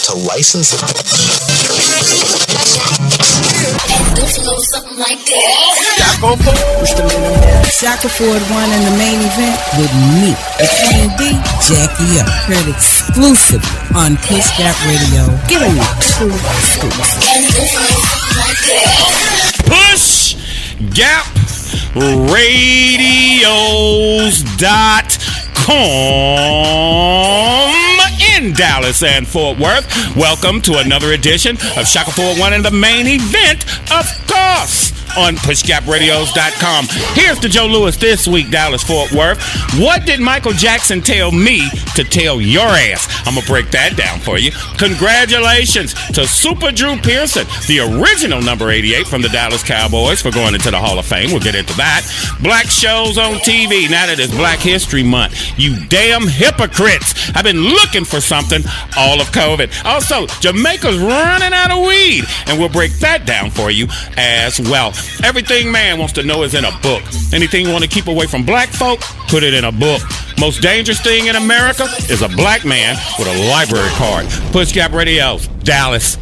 To license it. Something like that. Shaka Ford won in the main event with me, the Queen B, Jackie up. Heard exclusively on PushGapRadio. Giving you true scoops. PushGapRadios.com in Dallas and Fort Worth. Welcome to another edition of Shaka Ford One in the main event, of course, on PushGapRadios.com. Here's to Joe Louis this week, Dallas, Fort Worth. What did Michael Jackson tell me to tell your ass? I'm going to break that down for you. Congratulations to Super Drew Pearson, the original number 88 from the Dallas Cowboys, for going into the Hall of Fame. We'll get into that. Black shows on TV now that it's Black History Month. You damn hypocrites. I've been looking for something all of COVID. Also, Jamaica's running out of weed, and we'll break that down for you as well. Everything man wants to know is in a book. Anything you want to keep away from black folk, put it in a book. Most dangerous thing in America is a black man with a library card. PushGap Radios, Dallas.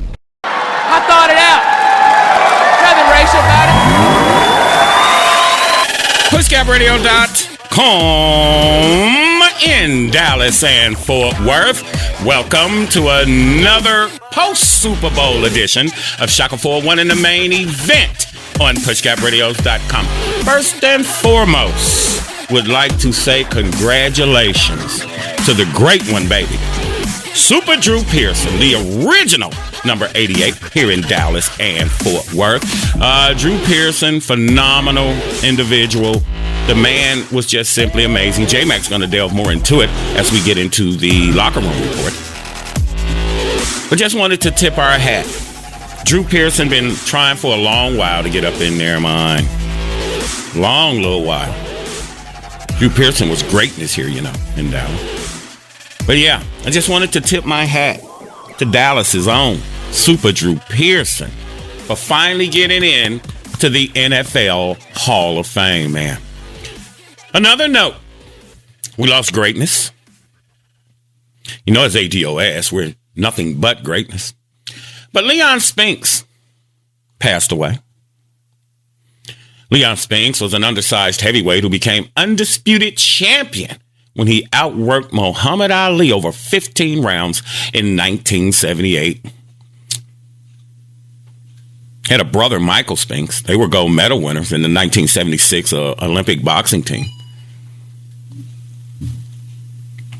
I thought it out. Nothing racial about it. PushGapRadio.com in Dallas and Fort Worth. Welcome to another post-Super Bowl edition of Shaka 4-1 in the main event on PushGapRadios.com. First and foremost, would like to say congratulations to the great one, baby. Super Drew Pearson, the original number 88 here in Dallas and Fort Worth. Drew Pearson, phenomenal individual. The man was just simply amazing. J-Mac's going to delve more into it as we get into the locker room report. But just wanted to tip our hat. Drew Pearson been trying for a long while to get up in there, man. Long little while. Drew Pearson was greatness here, you know, in Dallas. But yeah, I just wanted to tip my hat to Dallas's own Super Drew Pearson for finally getting in to the NFL Hall of Fame, man. Another note, we lost greatness. You know, it's ADOS. We're nothing but greatness. But Leon Spinks passed away. Leon Spinks was an undersized heavyweight who became undisputed champion when he outworked Muhammad Ali over 15 rounds in 1978. Had a brother, Michael Spinks. They were gold medal winners in the 1976 Olympic boxing team.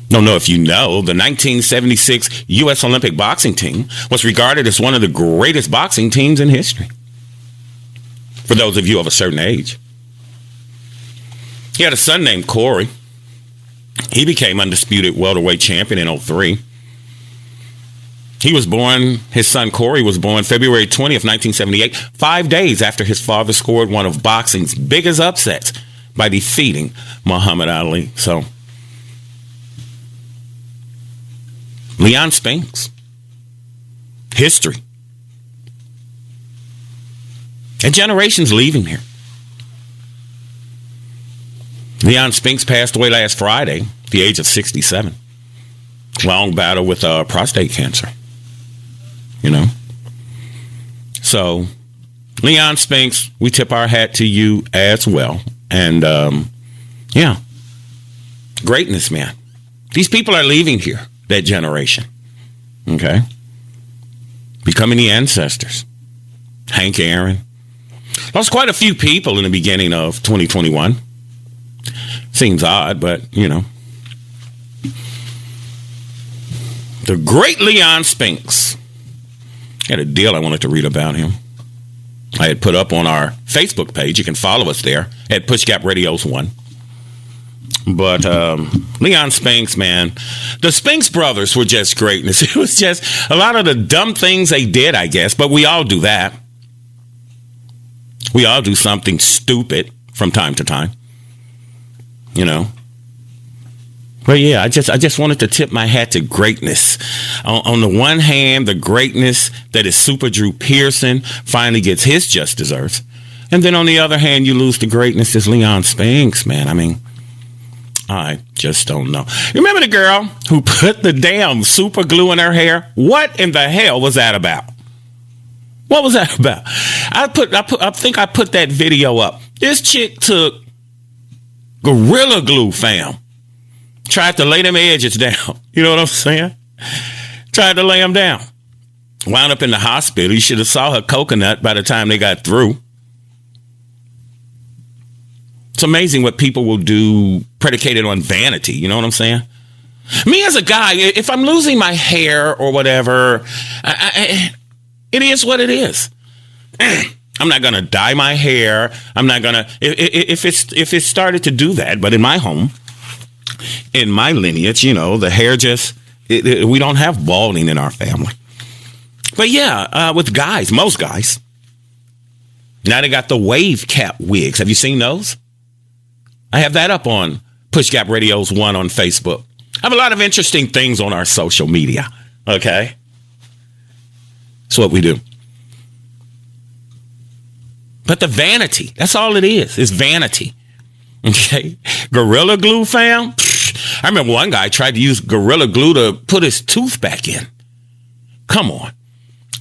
Don't know if you know, the 1976 U.S. Olympic boxing team was regarded as one of the greatest boxing teams in history. For those of you of a certain age. He had a son named Corey. He became undisputed welterweight champion in 2003. He was born, his son Corey was born February 20th, 1978, 5 days after his father scored one of boxing's biggest upsets by defeating Muhammad Ali. So, Leon Spinks. History. A generation's leaving here. Leon Spinks passed away last Friday at the age of 67. Long battle with prostate cancer. You know? So, Leon Spinks, we tip our hat to you as well. And, yeah. Greatness, man. These people are leaving here, that generation. Okay? Becoming the ancestors. Hank Aaron. Lost quite a few people in the beginning of 2021. Seems odd, but, you know. The great Leon Spinks. I had a deal I wanted to read about him. I had put up on our Facebook page. You can follow us there at PushGap Radios 1. But Leon Spinks, man, the Spinks brothers were just greatness. It was just a lot of the dumb things they did, I guess. But we all do that. We all do something stupid from time to time. You know. But yeah, I just wanted to tip my hat to greatness. On the one hand, the greatness that is Super Drew Pearson finally gets his just desserts. And then on the other hand, you lose the greatness as Leon Spinks, man. I mean, I just don't know. You remember the girl who put the damn super glue in her hair? What in the hell was that about? What was that about? I think I put that video up. This chick took Gorilla Glue, fam. Tried to lay them edges down. You know what I'm saying? Tried to lay them down. Wound up in the hospital. You should have saw her coconut by the time they got through. It's amazing what people will do predicated on vanity. You know what I'm saying? Me as a guy, if I'm losing my hair or whatever, it is what it is. I'm not going to dye my hair. I'm not going to, if it started to do that, but in my home, in my lineage, you know, the hair just, we don't have balding in our family. But yeah, with guys, most guys, now they got the wave cap wigs. Have you seen those? I have that up on Push Gap Radios 1 on Facebook. I have a lot of interesting things on our social media. Okay. That's what we do. But the vanity, that's all it is vanity. Okay. Gorilla Glue, fam. I remember one guy tried to use Gorilla Glue to put his tooth back in. Come on.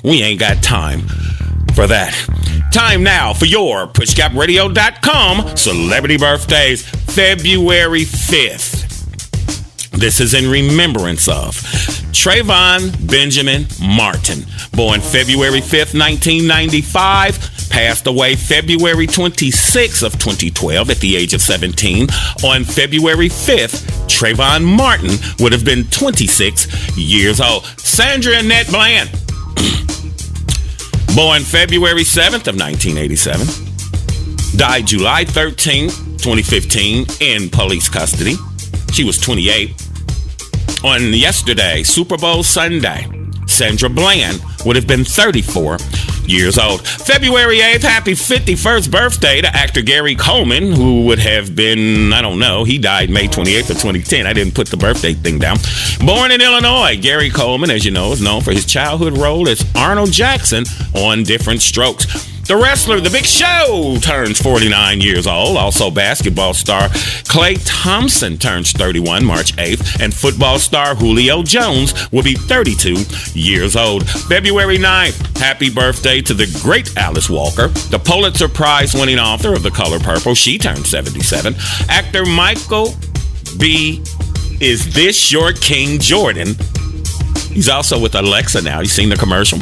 We ain't got time for that. Time now for your PushGapRadio.com celebrity birthdays, February 5th. This is in remembrance of Trayvon Benjamin Martin, born February 5th, 1995, passed away February 26th of 2012 at the age of 17. On February 5th, Trayvon Martin would have been 26 years old. Sandra Annette Bland, born February 7th of 1987, died July 13th, 2015 in police custody. She was 28. On yesterday, Super Bowl Sunday, Sandra Bland would have been 34 years old. February 8th, happy 51st birthday to actor Gary Coleman, who would have been, I don't know, he died May 28th of 2010. I didn't put the birthday thing down. Born in Illinois, Gary Coleman, as you know, is known for his childhood role as Arnold Jackson on Different Strokes. The wrestler The Big Show turns 49 years old. Also, basketball star Klay Thompson turns 31 March 8th. And football star Julio Jones will be 32 years old. February 9th, happy birthday to the great Alice Walker, the Pulitzer Prize-winning author of The Color Purple. She turned 77. Actor Michael B. Is This Your King Jordan? He's also with Alexa now. You've seen the commercial.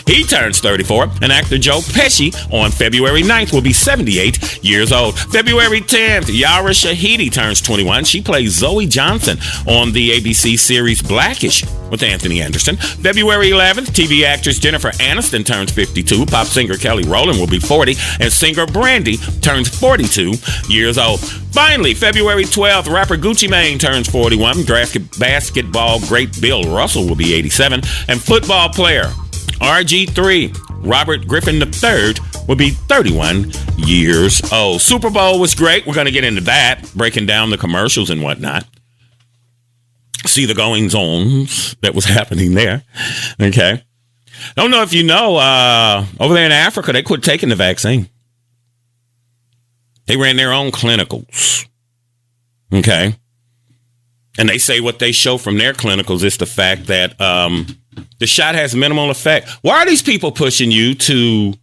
He turns 34. And actor Joe Pesci on February 9th will be 78 years old. February 10th, Yara Shahidi turns 21. She plays Zoe Johnson on the ABC series Blackish with Anthony Anderson. February 11th, TV actress Jennifer Aniston turns 52. Pop singer Kelly Rowland will be 40. And singer Brandy turns 42 years old. Finally, February 12th, rapper Gucci Mane turns 41. Basketball great Bill Russell will be 87. And football player RG3, Robert Griffin III, will be 31 years old. Super Bowl was great. We're going to get into that, breaking down the commercials and whatnot. See the goings-ons that was happening there. Okay. Don't know if you know, over there in Africa, they quit taking the vaccine. They ran their own clinicals. Okay. And they say what they show from their clinicals is the fact that the shot has minimal effect. Why are these people pushing you to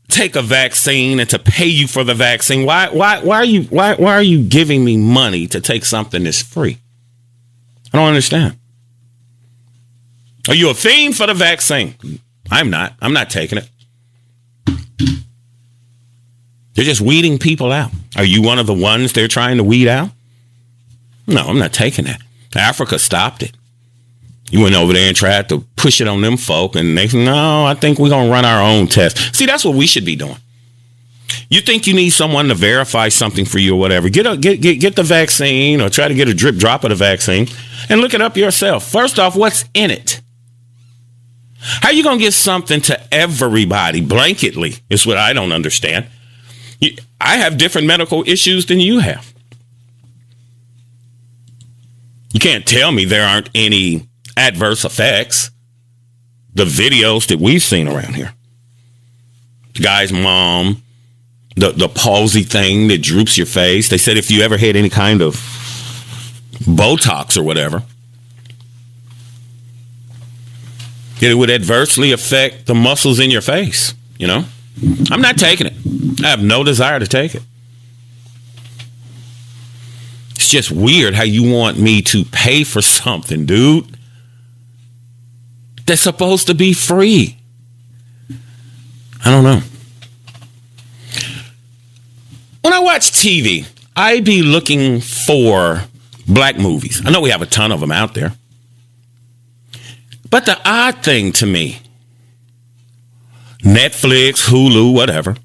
take a vaccine and to pay you for the vaccine? Why are you giving me money to take something that's free? I don't understand. Are you a fiend for the vaccine? I'm not. I'm not taking it. They're just weeding people out. Are you one of the ones they're trying to weed out? No, I'm not taking that. Africa stopped it. You went over there and tried to push it on them folk, and they said, no, I think we're going to run our own test. See, that's what we should be doing. You think you need someone to verify something for you or whatever, get the vaccine or try to get a drip drop of the vaccine and look it up yourself. First off, what's in it? How are you going to get something to everybody blanketly is what I don't understand. I have different medical issues than you have. You can't tell me there aren't any adverse effects. The videos that we've seen around here. The guy's mom the palsy thing that droops your face. They said if you ever had any kind of Botox or whatever, it would adversely affect the muscles in your face, you know? I'm not taking it. I have no desire to take it. It's just weird how you want me to pay for something, dude, that's supposed to be free. I don't know. When I watch TV, I be looking for black movies. I know we have a ton of them out there. But the odd thing to me, Netflix, Hulu, whatever,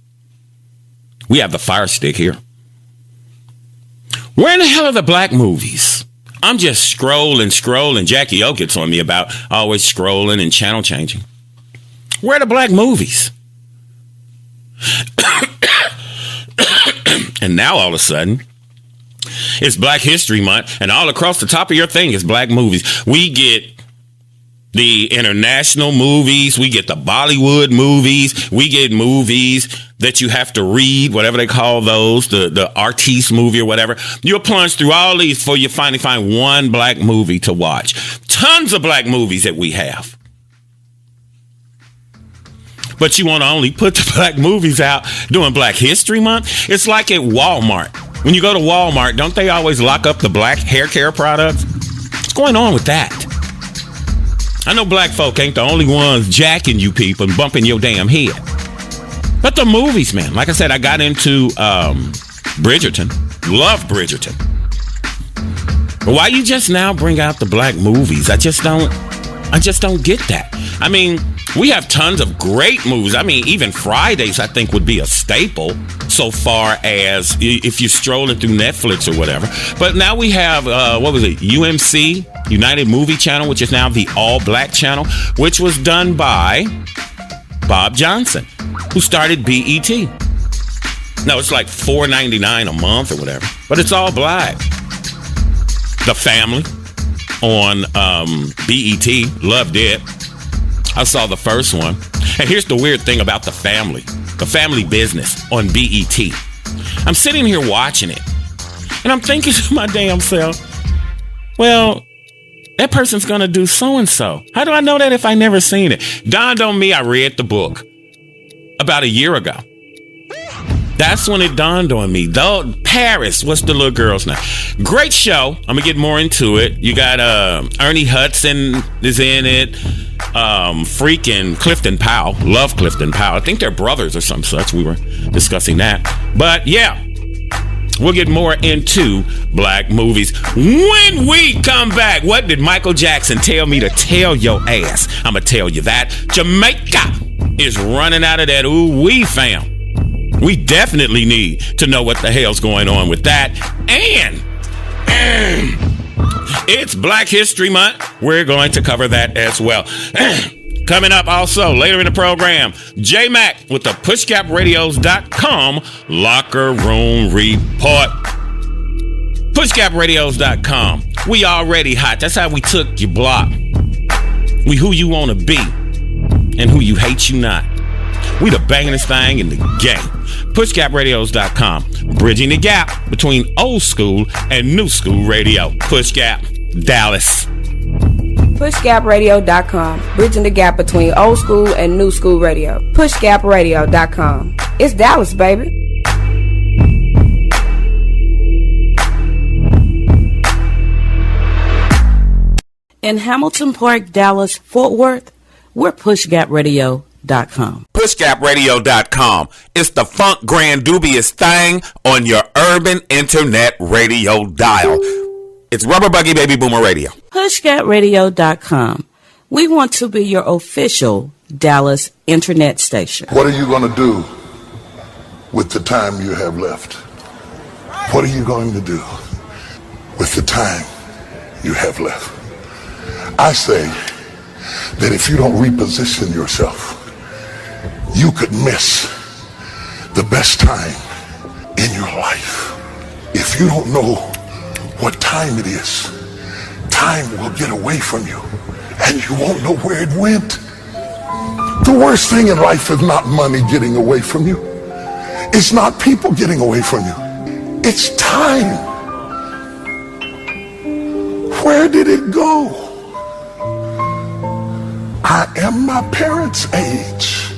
we have the Fire Stick here. Where in the hell are the black movies? I'm just scrolling. Jackie O gets on me about always scrolling and channel changing. Where are the black movies? And now all of a sudden, it's Black History Month, and all across the top of your thing is black movies. We get the international movies, we get the Bollywood movies, we get movies that you have to read, whatever they call those, the artiste movie or whatever. You'll plunge through all these before you finally find one black movie to watch. Tons of black movies that we have. But you want to only put the black movies out during Black History Month? It's like at Walmart. When you go to Walmart, don't they always lock up the black hair care products? What's going on with that? I know black folk ain't the only ones jacking you people and bumping your damn head. But the movies, man. Like I said, I got into Bridgerton. Love Bridgerton. But why you just now bring out the black movies? I just don't get that. I mean, we have tons of great movies. I mean, even Fridays, I think, would be a staple so far as if you're strolling through Netflix or whatever. But now we have, UMC, United Movie Channel, which is now the all-black channel, which was done by Bob Johnson, who started BET. No, it's like $4.99 a month or whatever. But it's all black. The Family on BET, loved it. I saw the first one. And here's the weird thing about The Family Business on BET. I'm sitting here watching it, and I'm thinking to my damn self, well, that person's going to do so-and-so. How do I know that if I never seen it? Dawned on me, I read the book about a year ago. That's when it dawned on me. Though Paris, what's the little girl's name? Great show. I'm gonna get more into it. You got Ernie Hudson is in it. Freaking Clifton Powell. Love Clifton Powell. I think they're brothers or some such. We were discussing that. But yeah, we'll get more into black movies when we come back. What did Michael Jackson tell me to tell your ass? I'm gonna tell you that Jamaica is running out of that ooh-wee, fam. We definitely need to know what the hell's going on with that. And it's Black History Month. We're going to cover that as well. Coming up also later in the program, J Mac with the PushGapRadios.com Locker Room Report. PushGapRadios.com. We already hot. That's how we took your block. We who you want to be and who you hate you not. We the bangingest thing in the game. PushGapRadios.com. Bridging the gap between old school and new school radio. Push Gap, Dallas. PushGapRadio.com. Bridging the gap between old school and new school radio. PushGapRadio.com. It's Dallas, baby. In Hamilton Park, Dallas, Fort Worth, we're PushGapRadio.com. PushGapRadio.com. It's the funk grand dubious thing on your urban internet radio dial. It's Rubber Buggy Baby Boomer Radio. PushGapRadio.com. We want to be your official Dallas internet station. What are you going to do with the time you have left? What are you going to do with the time you have left? I say that if you don't reposition yourself, you could miss the best time in your life. If you don't know what time it is, time will get away from you and you won't know where it went. The worst thing in life is not money getting away from you. It's not people getting away from you. It's time. Where did it go? I am my parents' age.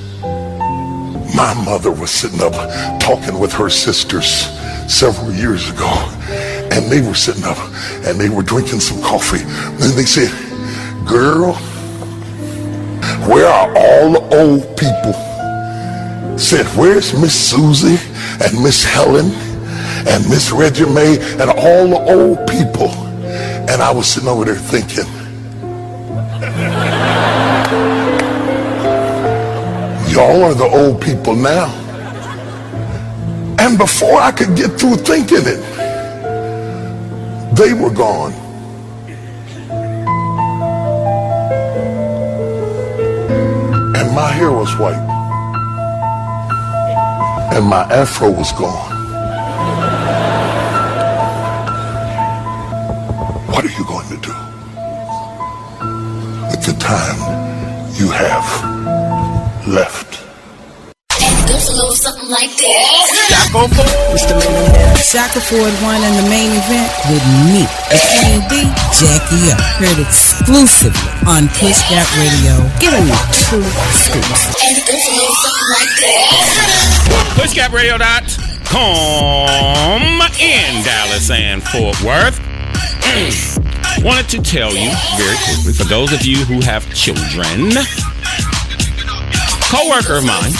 My mother was sitting up talking with her sisters several years ago, and they were sitting up and they were drinking some coffee. And they said, girl, where are all the old people? Said, where's Miss Susie and Miss Helen and Miss Reggie Mae and all the old people? And I was sitting over there thinking, y'all are the old people now. And before I could get through thinking it, they were gone. And my hair was white. And my afro was gone. What are you going to do with the time you have left? And it goes a little something like this. Shaka Ford won in the main event with me, D, Jackie Up. Heard exclusively on PushGap Radio. Giving you true scoops. And it goes a little something like this. PushGapRadio.com in Dallas and Fort Worth. Wanted to tell you very quickly, for those of you who have children, co-worker of mine,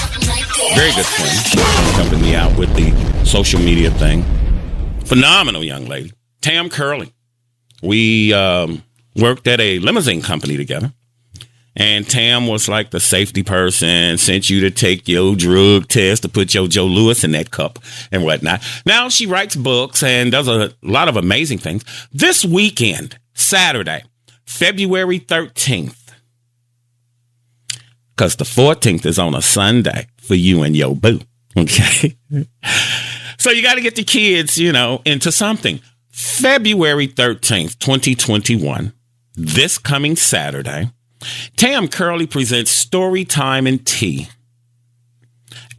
very good friend, helping me out with the social media thing. Phenomenal young lady, Tam Curley. We worked at a limousine company together. And Tam was like the safety person, sent you to take your drug test to put your Joe Louis in that cup and whatnot. Now she writes books and does a lot of amazing things. This weekend, Saturday, February 13th, because the 14th is on a Sunday for you and your boo. Okay. So you got to get the kids, into something. February 13th, 2021, this coming Saturday, Tam Curley presents Story Time and Tea.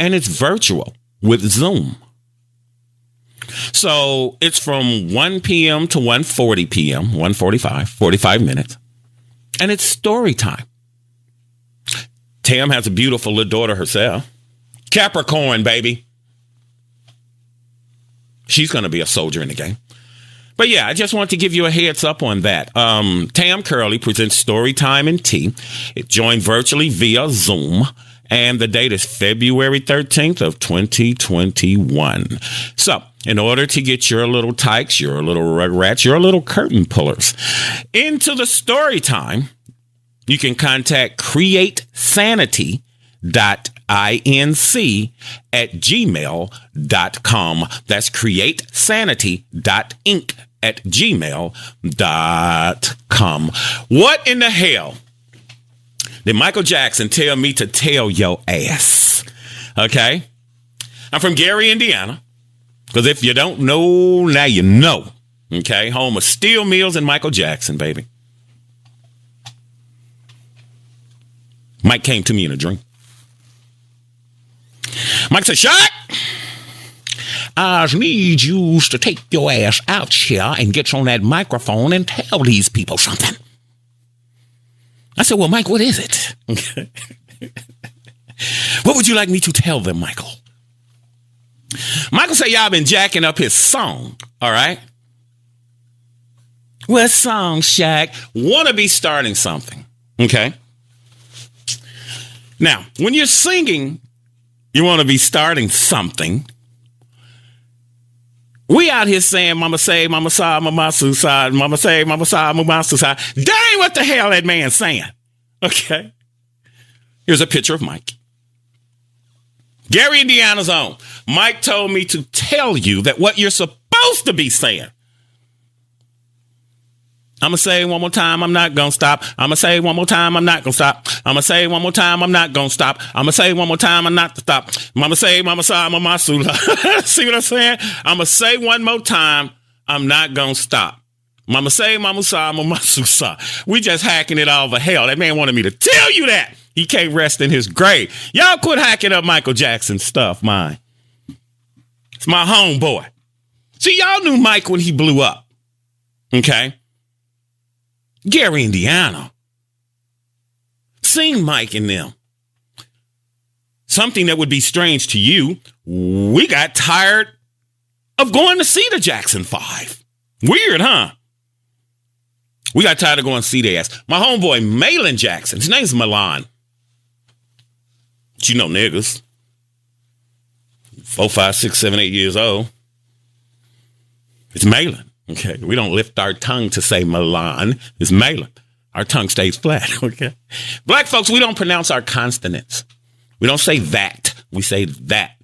And it's virtual with Zoom. So it's from 1 p.m. to 1:40 p.m., 1:45, 45 minutes. And it's story time. Tam has a beautiful little daughter herself. Capricorn, baby. She's going to be a soldier in the game. But yeah, I just want to give you a heads up on that. Tam Curley presents Story Time and Tea. It joined virtually via Zoom. And the date is February 13th of 2021. So in order to get your little tykes, your little rugrats, your little curtain pullers into the story time, you can contact createsanity.inc@gmail.com. That's createsanity.inc@gmail.com. What in the hell did Michael Jackson tell me to tell your ass? Okay? I'm from Gary, Indiana. Because if you don't know, now you know. Okay? Home of Steel Mills and Michael Jackson, baby. Mike came to me in a dream. Mike said, Shaq, I need you to take your ass out here and get on that microphone and tell these people something. I said, well, Mike, what is it? What would you like me to tell them, Michael? Michael said, y'all been jacking up his song, all right? What song, Shaq? Wanna be starting something, okay? Now, when you're singing, you want to be starting something. We out here saying, mama say, mama saw, mama suicide, mama say, mama saw, mama suicide. That ain't what the hell that man's saying. Okay? Here's a picture of Mike. Gary, Indiana's own. Mike told me to tell you that what you're supposed to be saying. I'm going to say it one more time, I'm not going to stop. I'm going to say it one more time, I'm not going to stop. I'm going to say it one more time, I'm not going to stop. I'm going to say it one more time, I'm not to stop. Mama say, mama saw, mama sula. See what I'm saying? I'm going to say one more time, I'm not going to stop. Mama say, mama saw, mama susa. We just hacking it all over hell. That man wanted me to tell you that. He can't rest in his grave. Y'all quit hacking up Michael Jackson stuff, man. It's my homeboy. See, y'all knew Mike when he blew up. Okay? Gary, Indiana. Seen Mike and them. Something that would be strange to you, we got tired of going to see the Jackson 5. Weird, huh? We got tired of going to see their ass. My homeboy, Malin Jackson. His name's Milan. But you know niggas. 4, 5, 6, 7, 8 years old. It's Malin. Okay. We don't lift our tongue to say Milan. It's Malin. Our tongue stays flat. Okay. Black folks, we don't pronounce our consonants. We don't say that. We say that.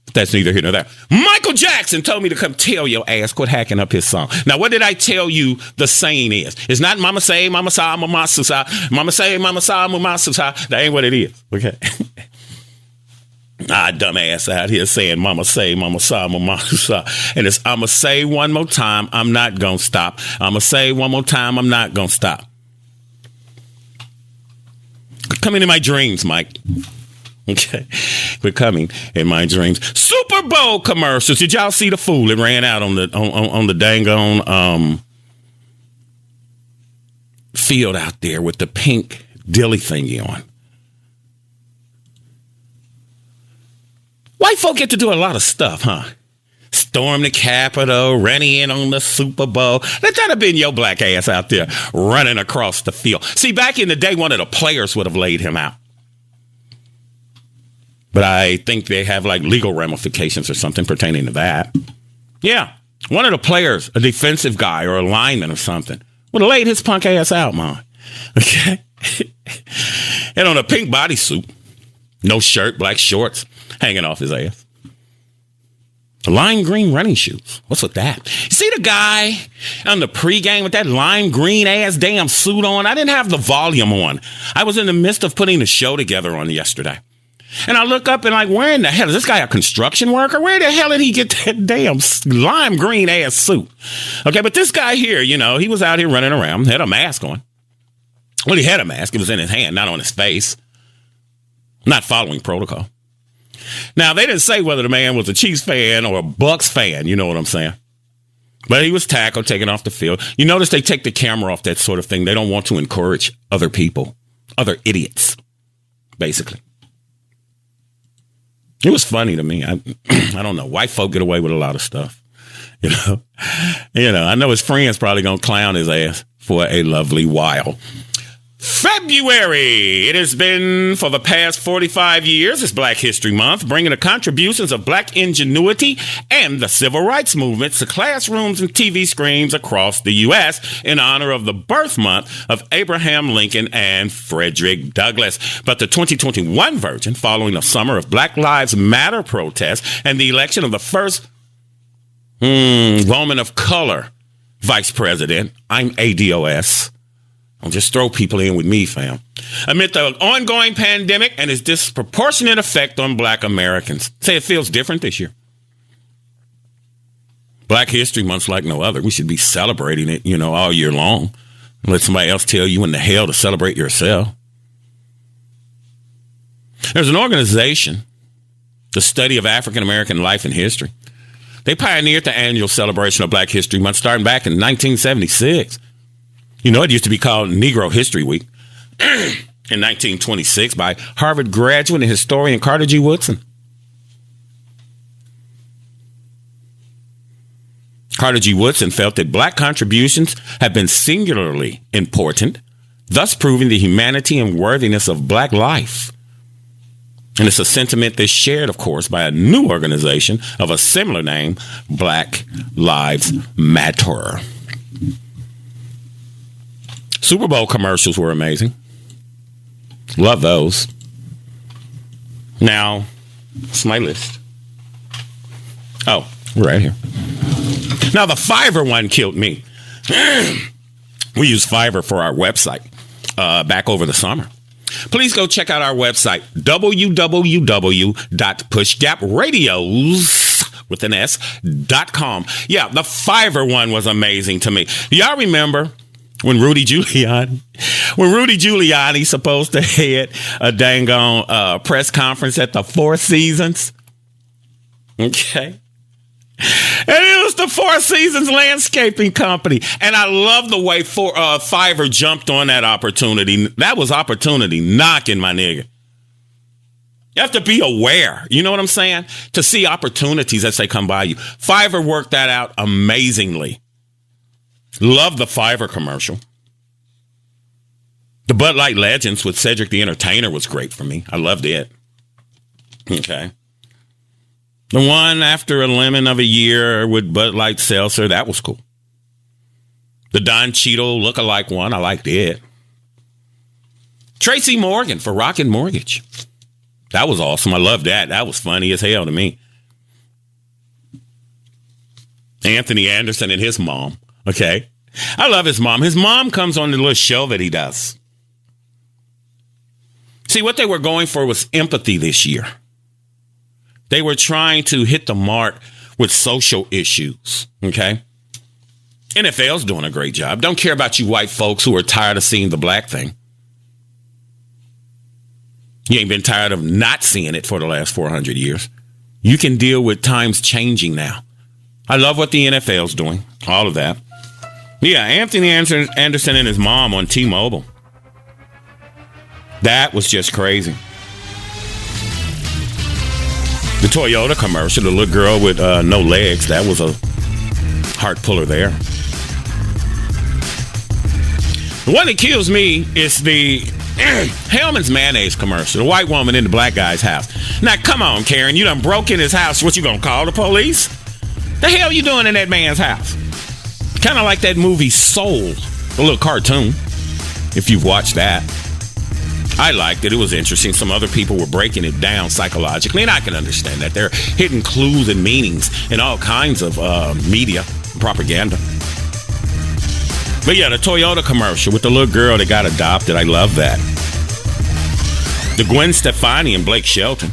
But that's neither here nor there. Michael Jackson told me to come tell your ass quit hacking up his song. Now, what did I tell you the saying is? It's not mama say, mama sa, mama sa, mama say, mama sa, mama sa. That ain't what it is. Okay. Dumbass out here saying mama say, mama sa, mama sa. And it's I'ma say one more time, I'm not gonna stop. I'ma say one more time, I'm not gonna stop. Come into my dreams, Mike. Okay. We're coming in my dreams. Super Bowl commercials. Did y'all see the fool that ran out on the dang on field out there with the pink dilly thingy on? White folk get to do a lot of stuff, huh? Storm the Capitol, ran in on the Super Bowl. Let that have been your black ass out there running across the field. See, back in the day, one of the players would have laid him out. But I think they have like legal ramifications or something pertaining to that. Yeah. One of the players, a defensive guy or a lineman or something, would have laid his punk ass out, man. Okay. And on a pink bodysuit, no shirt, black shorts hanging off his ass. Lime green running shoes. What's with that? You see the guy on the pregame with that lime green ass damn suit on? I didn't have the volume on. I was in the midst of putting the show together on yesterday. And I look up and like, where in the hell is this guy a construction worker? Where the hell did he get that damn lime green ass suit? Okay, but this guy here, you know, he was out here running around, had a mask on. Well, he had a mask. It was in his hand, not on his face. Not following protocol. Now, they didn't say whether the man was a Chiefs fan or a Bucks fan. You know what I'm saying? But he was tackled, taken off the field. You notice they take the camera off that sort of thing. They don't want to encourage other people, other idiots, basically. It was funny to me. I don't know. White folk get away with a lot of stuff. You know, I know his friends probably going to clown his ass for a lovely while. February. It has been for the past 45 years. It's Black History Month, bringing the contributions of black ingenuity and the civil rights movement to classrooms and TV screens across the U.S. in honor of the birth month of Abraham Lincoln and Frederick Douglass. But the 2021 version, following a summer of Black Lives Matter protests and the election of the first woman of color vice president, I'm ADOS. Don't just throw people in with me, fam. Amid the ongoing pandemic and its disproportionate effect on black Americans. Say it feels different this year. Black History Month's like no other. We should be celebrating it, all year long. Let somebody else tell you when the hell to celebrate yourself. There's an organization, the study of African American life and history. They pioneered the annual celebration of Black History Month starting back in 1976. It used to be called Negro History Week in 1926 by Harvard graduate and historian Carter G. Woodson. Carter G. Woodson felt that black contributions have been singularly important, thus proving the humanity and worthiness of black life. And it's a sentiment that's shared, of course, by a new organization of a similar name, Black Lives Matter. Super Bowl commercials were amazing. Love those. Now, what's my list? Oh, right here. Now, the Fiverr one killed me. We use Fiverr for our website back over the summer. Please go check out our website, www.pushgapradios.com. Yeah, the Fiverr one was amazing to me. Y'all remember when Rudy Giuliani supposed to head a dang on press conference at the Four Seasons? Okay. And it was the Four Seasons Landscaping Company. And I love the way Fiverr jumped on that opportunity. That was opportunity knocking, my nigga. You have to be aware, you know what I'm saying? To see opportunities as they come by you. Fiverr worked that out amazingly. Love the Fiverr commercial. The Bud Light Legends with Cedric the Entertainer was great for me. I loved it. Okay. The one after a lemon of a year with Bud Light Seltzer, that was cool. The Don Cheadle look-alike one, I liked it. Tracy Morgan for Rocket Mortgage. That was awesome. I loved that. That was funny as hell to me. Anthony Anderson and his mom. Okay. I love his mom. His mom comes on the little show that he does. See, what they were going for was empathy this year. They were trying to hit the mark with social issues, okay? NFL's doing a great job. Don't care about you white folks who are tired of seeing the black thing. You ain't been tired of not seeing it for the last 400 years. You can deal with times changing now. I love what the NFL's doing, all of that. Yeah, Anthony Anderson and his mom on T-Mobile. That was just crazy. The Toyota commercial, the little girl with no legs, that was a heart puller there. The one that kills me is the Hellman's mayonnaise commercial, the white woman in the black guy's house. Now, come on, Karen, you done broke in his house. What, you gonna call the police? The hell you doing in that man's house? Kind of like that movie Soul, the little cartoon, if you've watched that. I liked it. It was interesting. Some other people were breaking it down psychologically, and I can understand that. They're hidden clues and meanings in all kinds of media propaganda. But yeah, the Toyota commercial with the little girl that got adopted, I love that. The Gwen Stefani and Blake Shelton.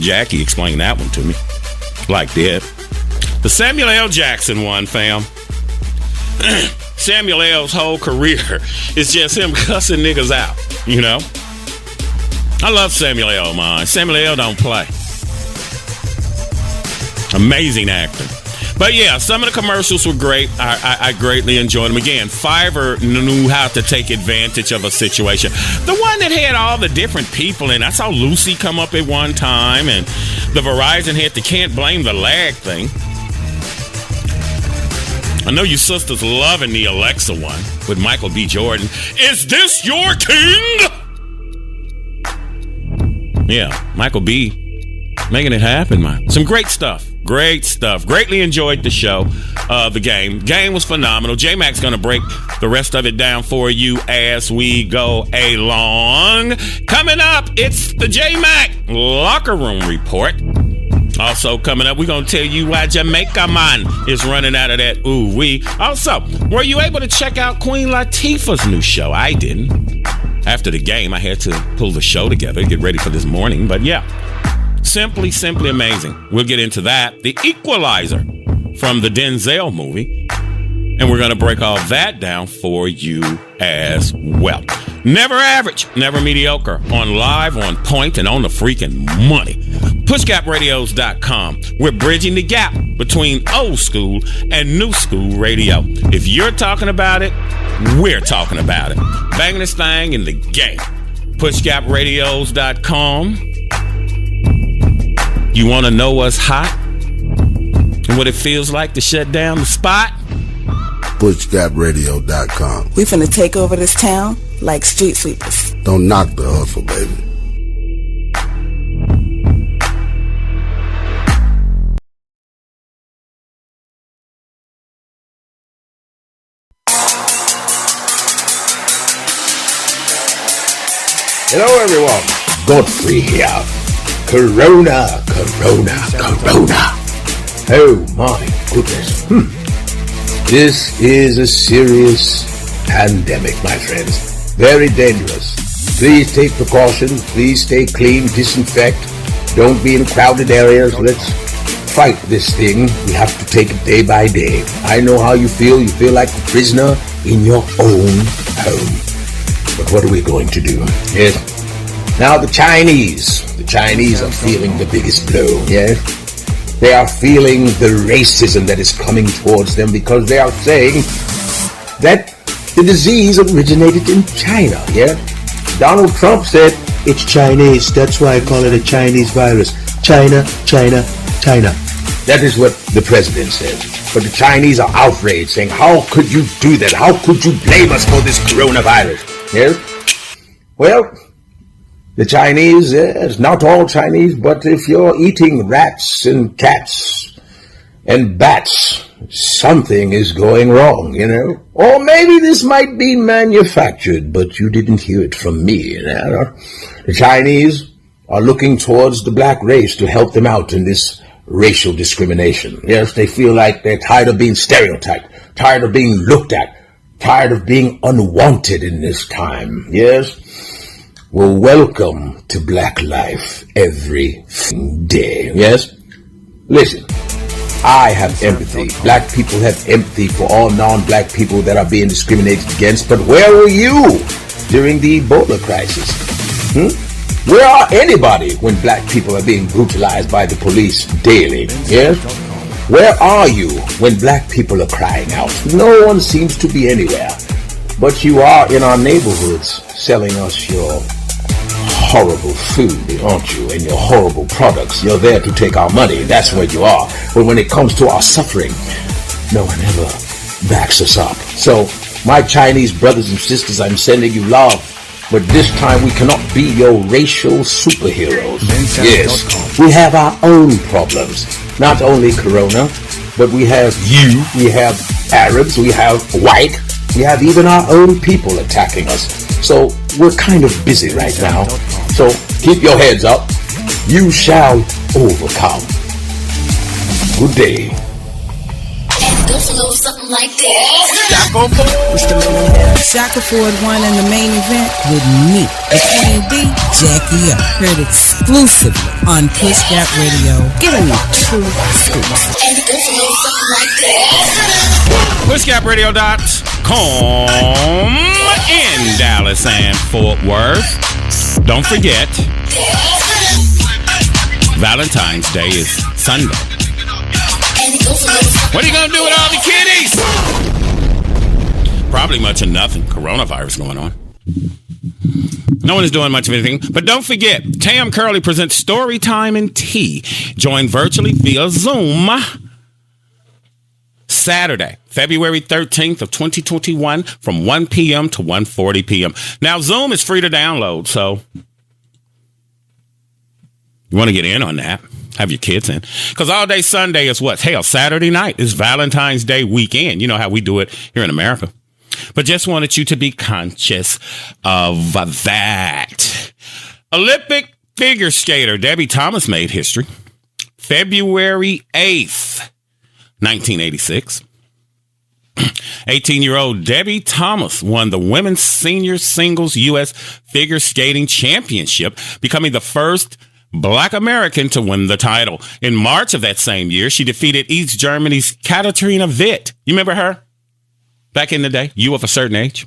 Jackie explained that one to me. Liked it. The Samuel L. Jackson one, fam. Samuel L's whole career is just him cussing niggas out, you know? I love Samuel L., man. Samuel L. don't play. Amazing actor. But yeah, some of the commercials were great. I greatly enjoyed them. Again, Fiverr knew how to take advantage of a situation. The one that had all the different people in. I saw Lucy come up at one time, and the Verizon hit the can't blame the lag thing. I know you sisters loving the Alexa one with Michael B. Jordan. Is this your king? Yeah, Michael B. making it happen, man. Some great stuff. Great stuff. Greatly enjoyed the show, the game. Game was phenomenal. J-Mac's going to break the rest of it down for you as we go along. Coming up, it's the J-Mac Locker Room Report. Also coming up, we're going to tell you why Jamaica man is running out of that ooh-wee. Also, were you able to check out Queen Latifah's new show? I didn't. After the game, I had to pull the show together, get ready for this morning. But yeah, simply amazing. We'll get into that. The Equalizer from the Denzel movie. And we're going to break all that down for you as well. Never average, never mediocre. On live, on point, and on the freaking money. PushGapRadios.com. We're bridging the gap between old school and new school radio. If you're talking about it, we're talking about it. Banging this thing in the game. PushGapRadios.com. You want to know what's hot and what it feels like to shut down the spot? PushGapRadio.com. We finna take over this town like street sweepers. Don't knock the hustle, baby. Hello, everyone. Godfrey here. Corona. Oh, my goodness. This is a serious pandemic, my friends. Very dangerous. Please take precautions. Please stay clean, disinfect. Don't be in crowded areas. Let's fight this thing. We have to take it day by day. I know how you feel. You feel like a prisoner in your own home. But what are we going to do? Yes. Now the Chinese are feeling the biggest blow. Yes. They are feeling the racism that is coming towards them because they are saying that the disease originated in China, yeah? Donald Trump said, it's Chinese, that's why I call it a Chinese virus. China, China, China. That is what the president says. But the Chinese are outraged, saying, how could you do that? How could you blame us for this coronavirus? Yes? Well, the Chinese, yes, not all Chinese, but if you're eating rats and cats and bats, something is going wrong, you know? Or maybe this might be manufactured, but you didn't hear it from me, you know? The Chinese are looking towards the black race to help them out in this racial discrimination. Yes, they feel like they're tired of being stereotyped, tired of being looked at, tired of being unwanted in this time. Yes? Well, welcome to black life every day. Yes? Listen, I have empathy. Black people have empathy for all non-black people that are being discriminated against. But where were you during the Ebola crisis? Where are anybody when black people are being brutalized by the police daily? Yes? Where are you when black people are crying out? No one seems to be anywhere. But you are in our neighborhoods selling us your horrible food, aren't you? And your horrible products. You're there to take our money. That's where you are. But when it comes to our suffering, no one ever backs us up. So, my Chinese brothers and sisters, I'm sending you love. But this time we cannot be your racial superheroes. Yes, we have our own problems. Not only corona, but we have you, we have Arabs, we have white, we have even our own people attacking us. So we're kind of busy right now. So keep your heads up. You shall overcome. Good day. And it goes a little something like this. Shaka Ford won in the main event with me, D, Jackie up. Heard exclusively on PushGap Radio. Giving you true scoops. And it goes a little something like this. PushGapRadio.com in Dallas and Fort Worth. Don't forget, Valentine's Day is Sunday. What are you going to do with all the kiddies? Probably much of nothing. Coronavirus going on. No one is doing much of anything. But don't forget, Tam Curley presents Story Time and Tea. Join virtually via Zoom Saturday, February 13th of 2021 from 1 p.m. to 1:40 p.m. Now, Zoom is free to download, so you want to get in on that. Have your kids in. Because all day Sunday is what? Hell, Saturday night is Valentine's Day weekend. You know how we do it here in America. But just wanted you to be conscious of that. Olympic figure skater Debbie Thomas made history. February 8th, 1986. 18-year-old Debbie Thomas won the Women's Senior Singles U.S. Figure Skating Championship, becoming the first Black American to win the title. In March of that same year, she defeated East Germany's Katharina Witt. You remember her? Back in the day? You of a certain age?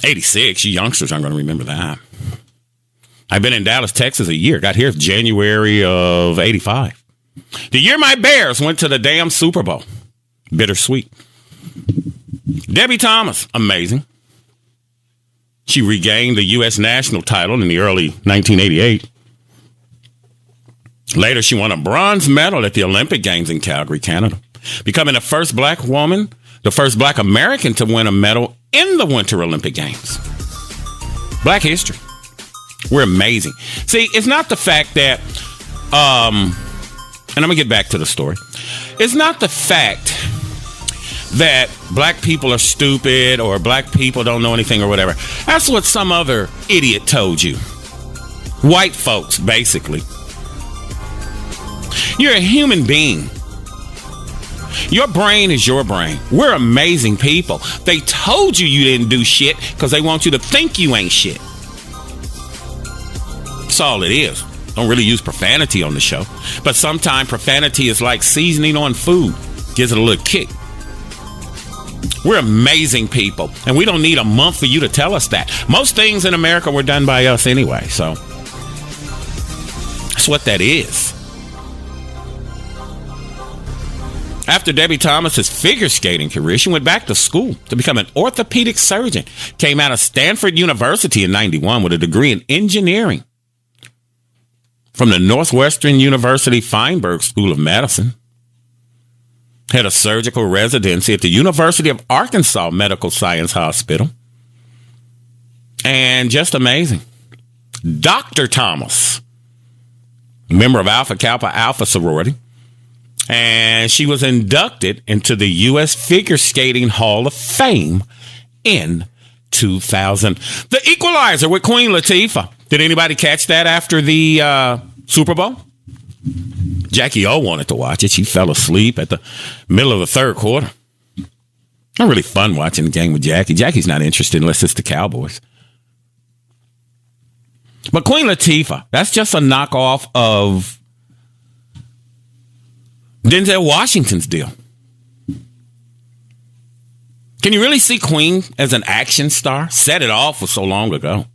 86. You youngsters aren't going to remember that. I've been in Dallas, Texas a year. Got here January of 85. The year my Bears went to the damn Super Bowl. Bittersweet. Debbie Thomas, amazing. She regained the U.S. national title in the early 1988. Later, she won a bronze medal at the Olympic Games in Calgary, Canada, becoming the first black woman, the first Black American to win a medal in the Winter Olympic Games. Black history. We're amazing. See, it's not the fact that, and I'm going to get back to the story. It's not the fact that black people are stupid or black people don't know anything or whatever. That's what some other idiot told you. White folks, basically. You're a human being. Your brain is your brain. We're amazing people. They told you you didn't do shit because they want you to think you ain't shit. That's all it is. Don't really use profanity on the show. But sometimes profanity is like seasoning on food. Gives it a little kick. We're amazing people, and we don't need a month for you to tell us that. Most things in America were done by us anyway, so that's what that is. After Debbie Thomas's figure skating career, she went back to school to become an orthopedic surgeon. Came out of Stanford University in 91 with a degree in engineering from the Northwestern University Feinberg School of Medicine. Had a surgical residency at the University of Arkansas Medical Science Hospital. And just amazing. Dr. Thomas, member of Alpha Kappa Alpha sorority. And she was inducted into the U.S. Figure Skating Hall of Fame in 2000. The Equalizer with Queen Latifah. Did anybody catch that after the Super Bowl? Jackie O wanted to watch it. She fell asleep at the middle of the third quarter. Not really fun watching the game with Jackie. Jackie's not interested unless it's the Cowboys. But Queen Latifah, that's just a knockoff of Denzel Washington's deal. Can you really see Queen as an action star? Set it off for so long ago.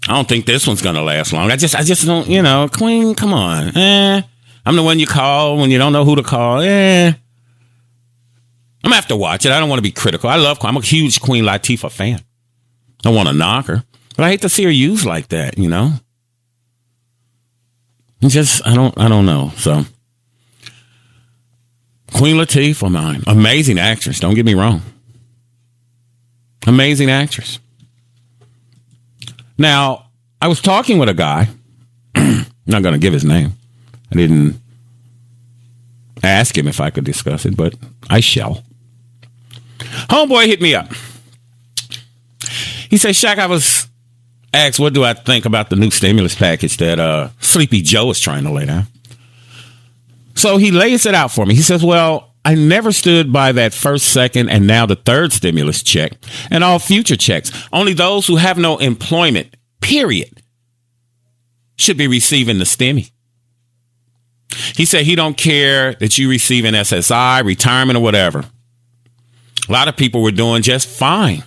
I don't think this one's going to last long. I just don't, Queen, come on. I'm the one you call when you don't know who to call. I'm going to have to watch it. I don't want to be critical. I love Queen. I'm a huge Queen Latifah fan. I want to knock her. But I hate to see her used like that, I don't know. So, Queen Latifah, man, amazing actress. Don't get me wrong. Amazing actress. Now, I was talking with a guy. I'm not going to give his name. I didn't ask him if I could discuss it, but I shall. Homeboy hit me up. He said, Shaq, I was asked, what do I think about the new stimulus package that Sleepy Joe is trying to lay down? So he lays it out for me. He says, well, I never stood by that first, second, and now the third stimulus check and all future checks. Only those who have no employment, period, should be receiving the stimmy. He said he don't care that you receive an SSI, retirement, or whatever. A lot of people were doing just fine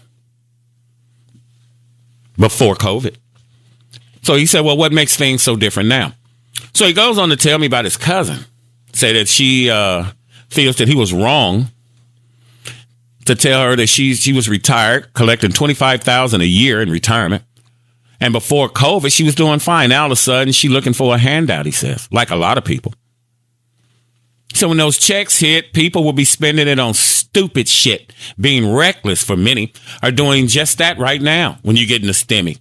before COVID. So he said, well, what makes things so different now? So he goes on to tell me about his cousin. Say that she feels that he was wrong to tell her that she was retired, collecting $25,000 a year in retirement. And before COVID, she was doing fine. Now all of a sudden, she's looking for a handout, he says, like a lot of people. So when those checks hit, people will be spending it on stupid shit. Being reckless for many are doing just that right now when you're getting a stimmy.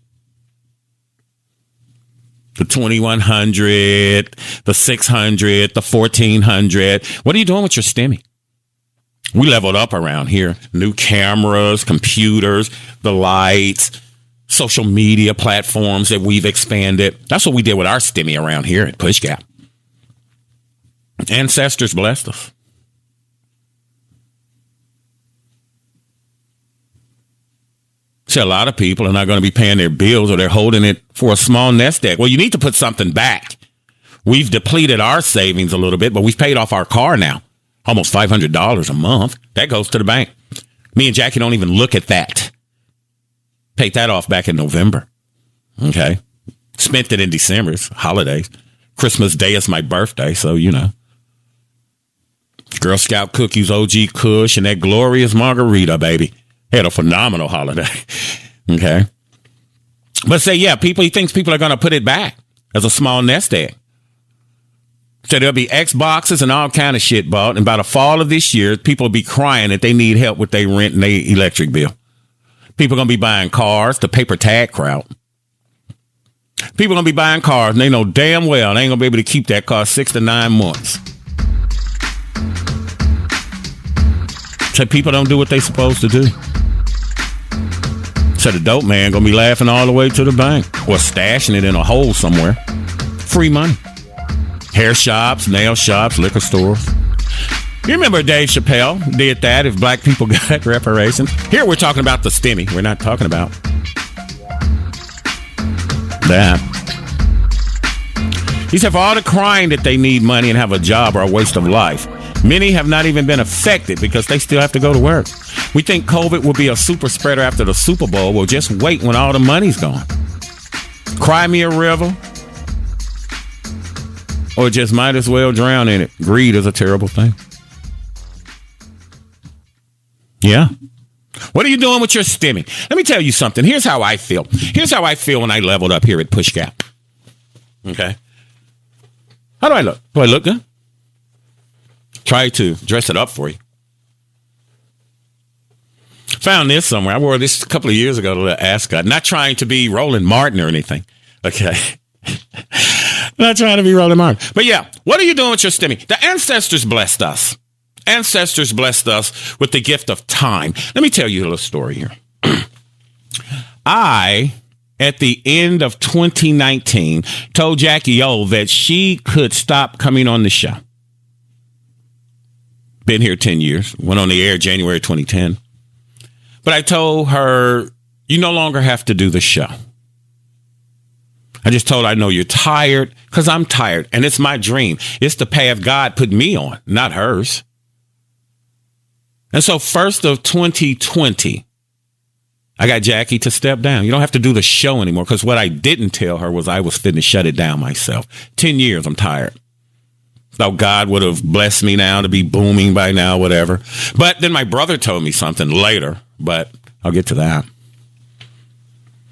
The $2,100, the $600, the $1,400. What are you doing with your stimmy? We leveled up around here. New cameras, computers, the lights, social media platforms that we've expanded. That's what we did with our stimmy around here at PushGap. Ancestors blessed us. See, a lot of people are not going to be paying their bills or they're holding it for a small nest egg. Well, you need to put something back. We've depleted our savings a little bit, but we've paid off our car now. Almost $500 a month. That goes to the bank. Me and Jackie don't even look at that. Paid that off back in November. Okay. Spent it in December. It's holidays. Christmas Day is my birthday, so Girl Scout cookies, OG Kush, and that glorious margarita, baby. Had a phenomenal holiday. Okay. But he thinks people are going to put it back as a small nest egg. So there'll be Xboxes and all kind of shit bought. And by the fall of this year, people will be crying that they need help with their rent and their electric bill. People are going to be buying cars, the paper tag crowd. People are going to be buying cars, and they know damn well they ain't going to be able to keep that car 6 to 9 months. So people don't do what they supposed to do. So the dope man going to be laughing all the way to the bank or stashing it in a hole somewhere. Free money. Hair shops, nail shops, liquor stores. You remember Dave Chappelle did that if black people got reparations? Here we're talking about the stimmy. We're not talking about that. He said for all the crying that they need money and have a job are a waste of life. Many have not even been affected because they still have to go to work. We think COVID will be a super spreader after the Super Bowl. Well, just wait when all the money's gone. Cry me a river. or just might as well drown in it. Greed is a terrible thing. Yeah. What are you doing with your stimming? Let me tell you something. Here's how I feel. Here's how I feel when I leveled up here at Push Gap. Okay. How do I look? Do I look good? Try to dress it up for you. Found this somewhere. I wore this a couple of years ago to the Ascot. Not trying to be Roland Martin or anything. Okay. Not trying to be Roland Martin. But yeah, what are you doing with your stimming? The ancestors blessed us. Ancestors blessed us with the gift of time. Let me tell you a little story here. I, at the end of 2019, told Jackie O that she could stop coming on the show. Been here 10 years. Went on the air January 2010. But I told her, you no longer have to do the show. I just told her, I know you're tired, because I'm tired. And it's my dream. It's the path God put me on, not hers. And so 1st of 2020, I got Jackie to step down. You don't have to do the show anymore, because what I didn't tell her was I was fitting to shut it down myself. 10 years, I'm tired. Thought God would have blessed me now to be booming by now, whatever. But then my brother told me something later, but I'll get to that.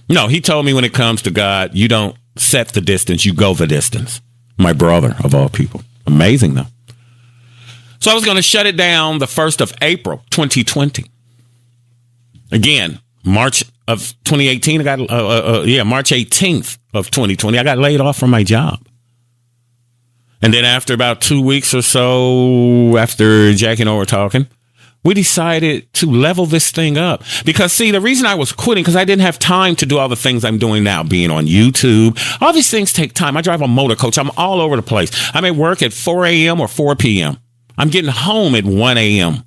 No, he told me when it comes to God, you don't set the distance, you go the distance. My brother, of all people. Amazing, though. So I was going to shut it down the 1st of April, 2020. Again, March of 2018, I got, March 18th of 2020, I got laid off from my job. And then after about 2 weeks or so, after Jackie and I were talking, we decided to level this thing up. Because, see, the reason I was quitting, because I didn't have time to do all the things I'm doing now, being on YouTube. All these things take time. I drive a motor coach. I'm all over the place. I'm at work at 4 a.m. or 4 p.m. I'm getting home at 1 a.m.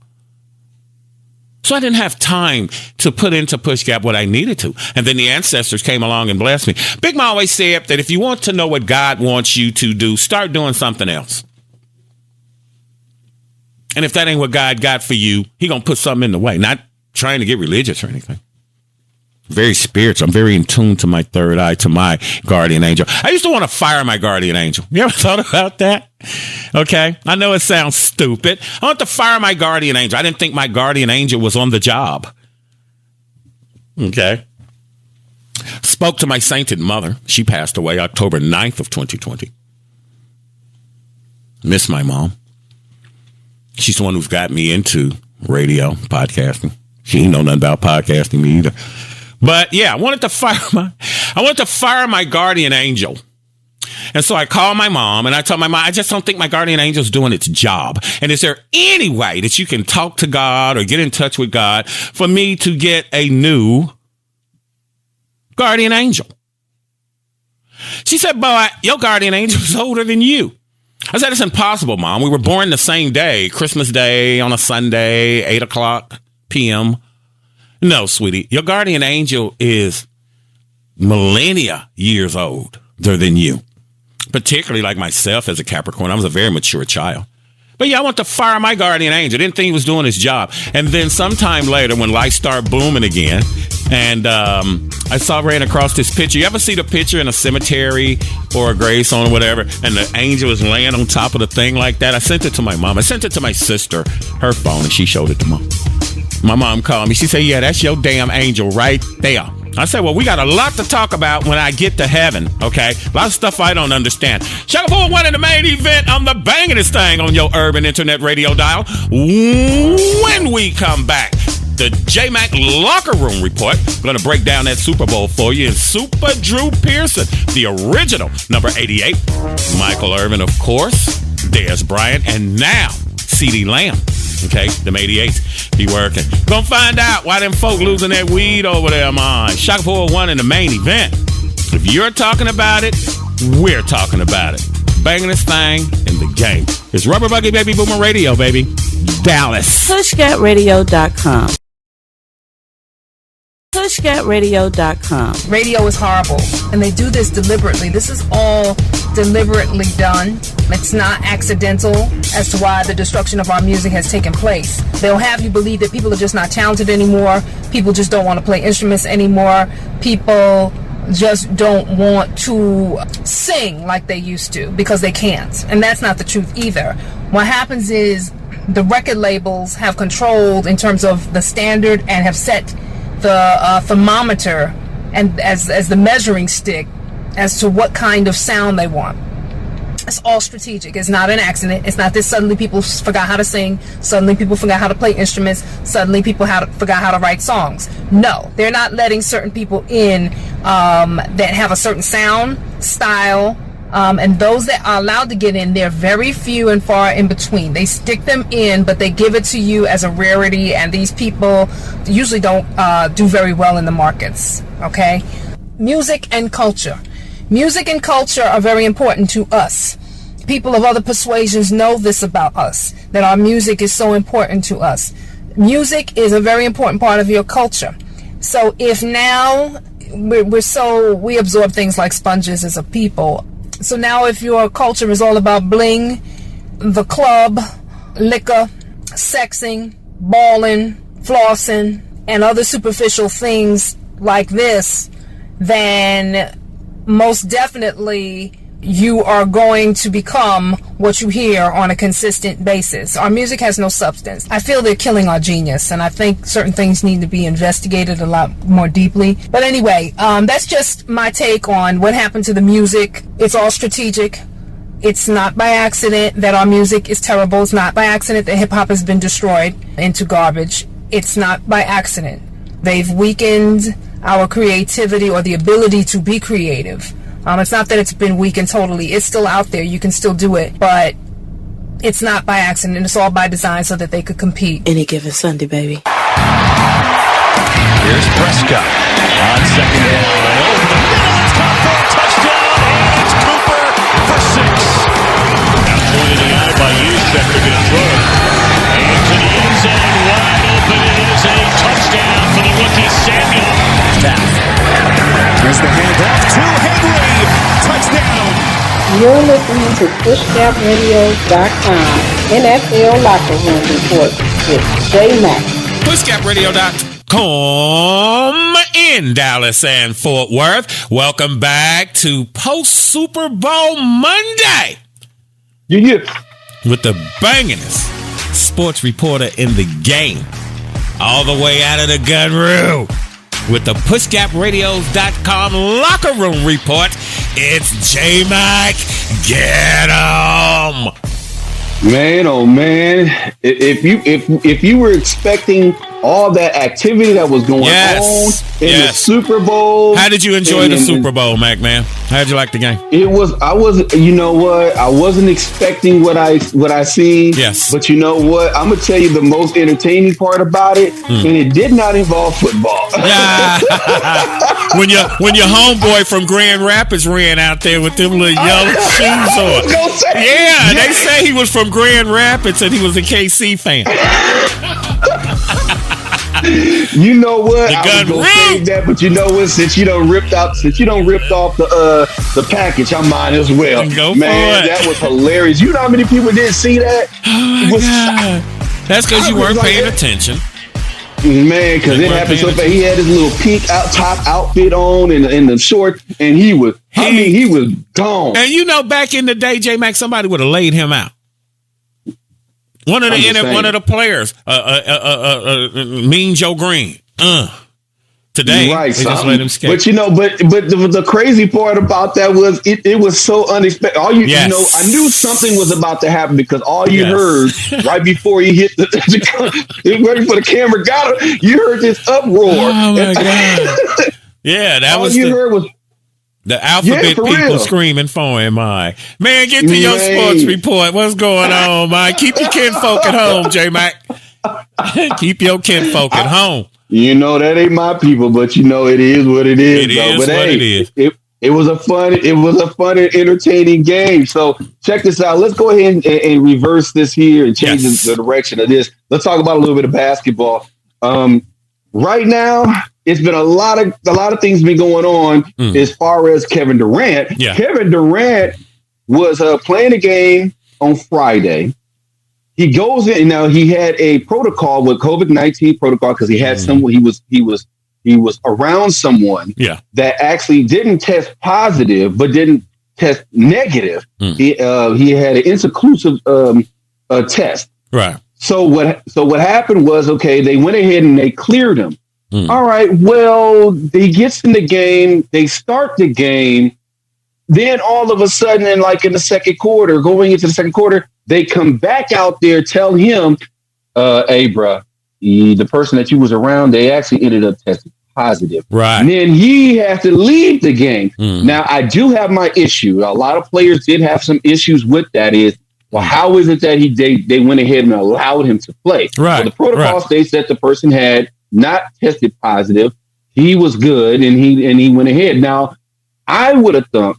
So I didn't have time to put into Push Gap what I needed to. And then the ancestors came along and blessed me. Big Ma always said that if you want to know what God wants you to do, start doing something else. And if that ain't what God got for you, he going to put something in the way. Not trying to get religious or anything. Very spiritual. I'm very in tune to my third eye, to my guardian angel. I used to want to fire my guardian angel. You ever thought about that? Okay. I know it sounds stupid. I want to fire my guardian angel. I didn't think my guardian angel was on the job. Okay. Spoke to my sainted mother. She passed away October 9th of 2020. Miss my mom. She's the one who's got me into radio, podcasting. She ain't know nothing about podcasting me either. But yeah, I wanted to fire my guardian angel. And so I called my mom and I told my mom, I just don't think my guardian angel is doing its job. And is there any way that you can talk to God or get in touch with God for me to get a new guardian angel? She said, boy, your guardian angel is older than you. I said, it's impossible, Mom. We were born the same day, Christmas Day on a Sunday, 8 o'clock p.m. No, sweetie, your guardian angel is millennia years older than you. Particularly like myself as a Capricorn. I was a very mature child. But yeah, I want to fire my guardian angel. Didn't think he was doing his job. And then sometime later when life started booming again, and I ran across this picture. You ever see the picture in a cemetery or a gravestone or whatever, and the angel is laying on top of the thing like that? I sent it to my mom. I sent it to my sister, her phone, and she showed it to Mom. My mom called me. She said, yeah, that's your damn angel right there. I said, well, we got a lot to talk about when I get to heaven, okay? A lot of stuff I don't understand. Shaka 4-1 in the main event. I'm the banging this thing on your urban internet radio dial. When we come back, the J-Mac Locker Room Report. Going to break down that Super Bowl for you. And Super Drew Pearson, the original number 88. Michael Irvin, of course. Dez Bryant. And now, C.D. Lamb. Okay, them 88s be working. Gonna find out why them folk losing that weed over there, man. Shaka 401 in the main event. If you're talking about it, we're talking about it. Banging this thing in the game. It's Rubber Buggy Baby Boomer Radio, baby. Dallas. PushGapRadio.com. PushGapRadio.com. Radio is horrible, and they do this deliberately. This is all deliberately done. It's not accidental as to why the destruction of our music has taken place. They'll have you believe that people are just not talented anymore. People just don't want to play instruments anymore. People just don't want to sing like they used to because they can't. And that's not the truth either. What happens is the record labels have controlled in terms of the standard and have set the thermometer and as the measuring stick as to what kind of sound they want. It's all strategic. It's not an accident. It's not that suddenly people forgot how to sing, suddenly people forgot how to play instruments, suddenly people forgot how to write songs. No, they're not letting certain people in that have a certain sound, style, and those that are allowed to get in, they're very few and far in between. They stick them in, but they give it to you as a rarity, and these people usually don't do very well in the markets, okay? Music and culture. Music and culture are very important to us. People of other persuasions know this about us, that our music is so important to us. Music is a very important part of your culture. So if now we absorb things like sponges as a people. So now if your culture is all about bling, the club, liquor, sexing, balling, flossing, and other superficial things like this, then most definitely you are going to become what you hear on a consistent basis. Our music has no substance. I feel they're killing our genius, and I think certain things need to be investigated a lot more deeply. But anyway, that's just my take on what happened to the music. It's all strategic. It's not by accident that our music is terrible. It's not by accident that hip-hop has been destroyed into garbage. It's not by accident. They've weakened our creativity or the ability to be creative. It's not that it's been weakened totally. It's still out there. You can still do it. But it's not by accident. It's all by design so that they could compete. Any given Sunday, baby. Here's Prescott on second down. Over the middle. It's caught for a touchdown. And it's Cooper for 6. Now pointed the eye by Yusef. They're going to throw it. And to the end zone. Wide open. It is a touchdown for the rookie Samuel. Here's the handoff to Henry. Touchdown. You're listening to PushGapRadios.com NFL Locker Room Report with J-Mac. PushGapRadio.com in Dallas and Fort Worth. Welcome back to Post Super Bowl Monday. Yeah. With the bangingest sports reporter in the game. All the way out of the gun room. With the PushGapRadios.com locker room report, it's J-Mac. Get 'em. Man, oh man! If you were expecting all that activity that was going on in the Super Bowl, how did you enjoy the Super Bowl, Mac? Man, how did you like the game? You know what? I wasn't expecting what I seen. Yes, but you know what? I'm gonna tell you the most entertaining part about it, and it did not involve football. Yeah. when your homeboy from Grand Rapids ran out there with them little yellow shoes on. They say he was from Grand Rapids and he was a KC fan. You know what? I was gonna save that, but you know what? Since you don't ripped off the package, I might as well. Man, that was hilarious. You know how many people didn't see that? Oh my God. That's because you weren't paying attention. Man, because it happened so fast. He had his little pink top outfit on and the short, and he was gone. And you know, back in the day, J-Mac, somebody would have laid him out. One of the players, Mean Joe Green. Today, right, they just let him skate. But you know, but the crazy part about that was it was so unexpected. You know, I knew something was about to happen because all you heard right before he hit right before the camera got him, you heard this uproar. Oh my God! Yeah, that was you heard was the alphabet people screaming for him. Man, get to your sports report. What's going on, man? Keep your kinfolk at home, J-Mac. Keep your kinfolk at home. You know, that ain't my people, but you know, it is what it is. It was a fun and entertaining game. So check this out. Let's go ahead and reverse this here and change the direction of this. Let's talk about a little bit of basketball. Right now, it's been a lot of things been going on as far as Kevin Durant. Yeah. Kevin Durant was playing a game on Friday. He goes in now. He had a protocol with COVID-19 protocol because he had he he was around someone that actually didn't test positive, but didn't test negative. He had an inconclusive test. Right. So what happened was, okay, they went ahead and they cleared him. All right, well, he gets in the game, they start the game, then all of a sudden, in the second quarter, going into the second quarter, they come back out there, tell him, hey, bruh, the person that you was around, they actually ended up testing positive. Right. And then he has to leave the game. Now, I do have my issue. A lot of players did have some issues with that is, well, how is it that they went ahead and allowed him to play? Right. Well, the protocol states that the person had not tested positive. He was good, and he went ahead. Now, I would have thought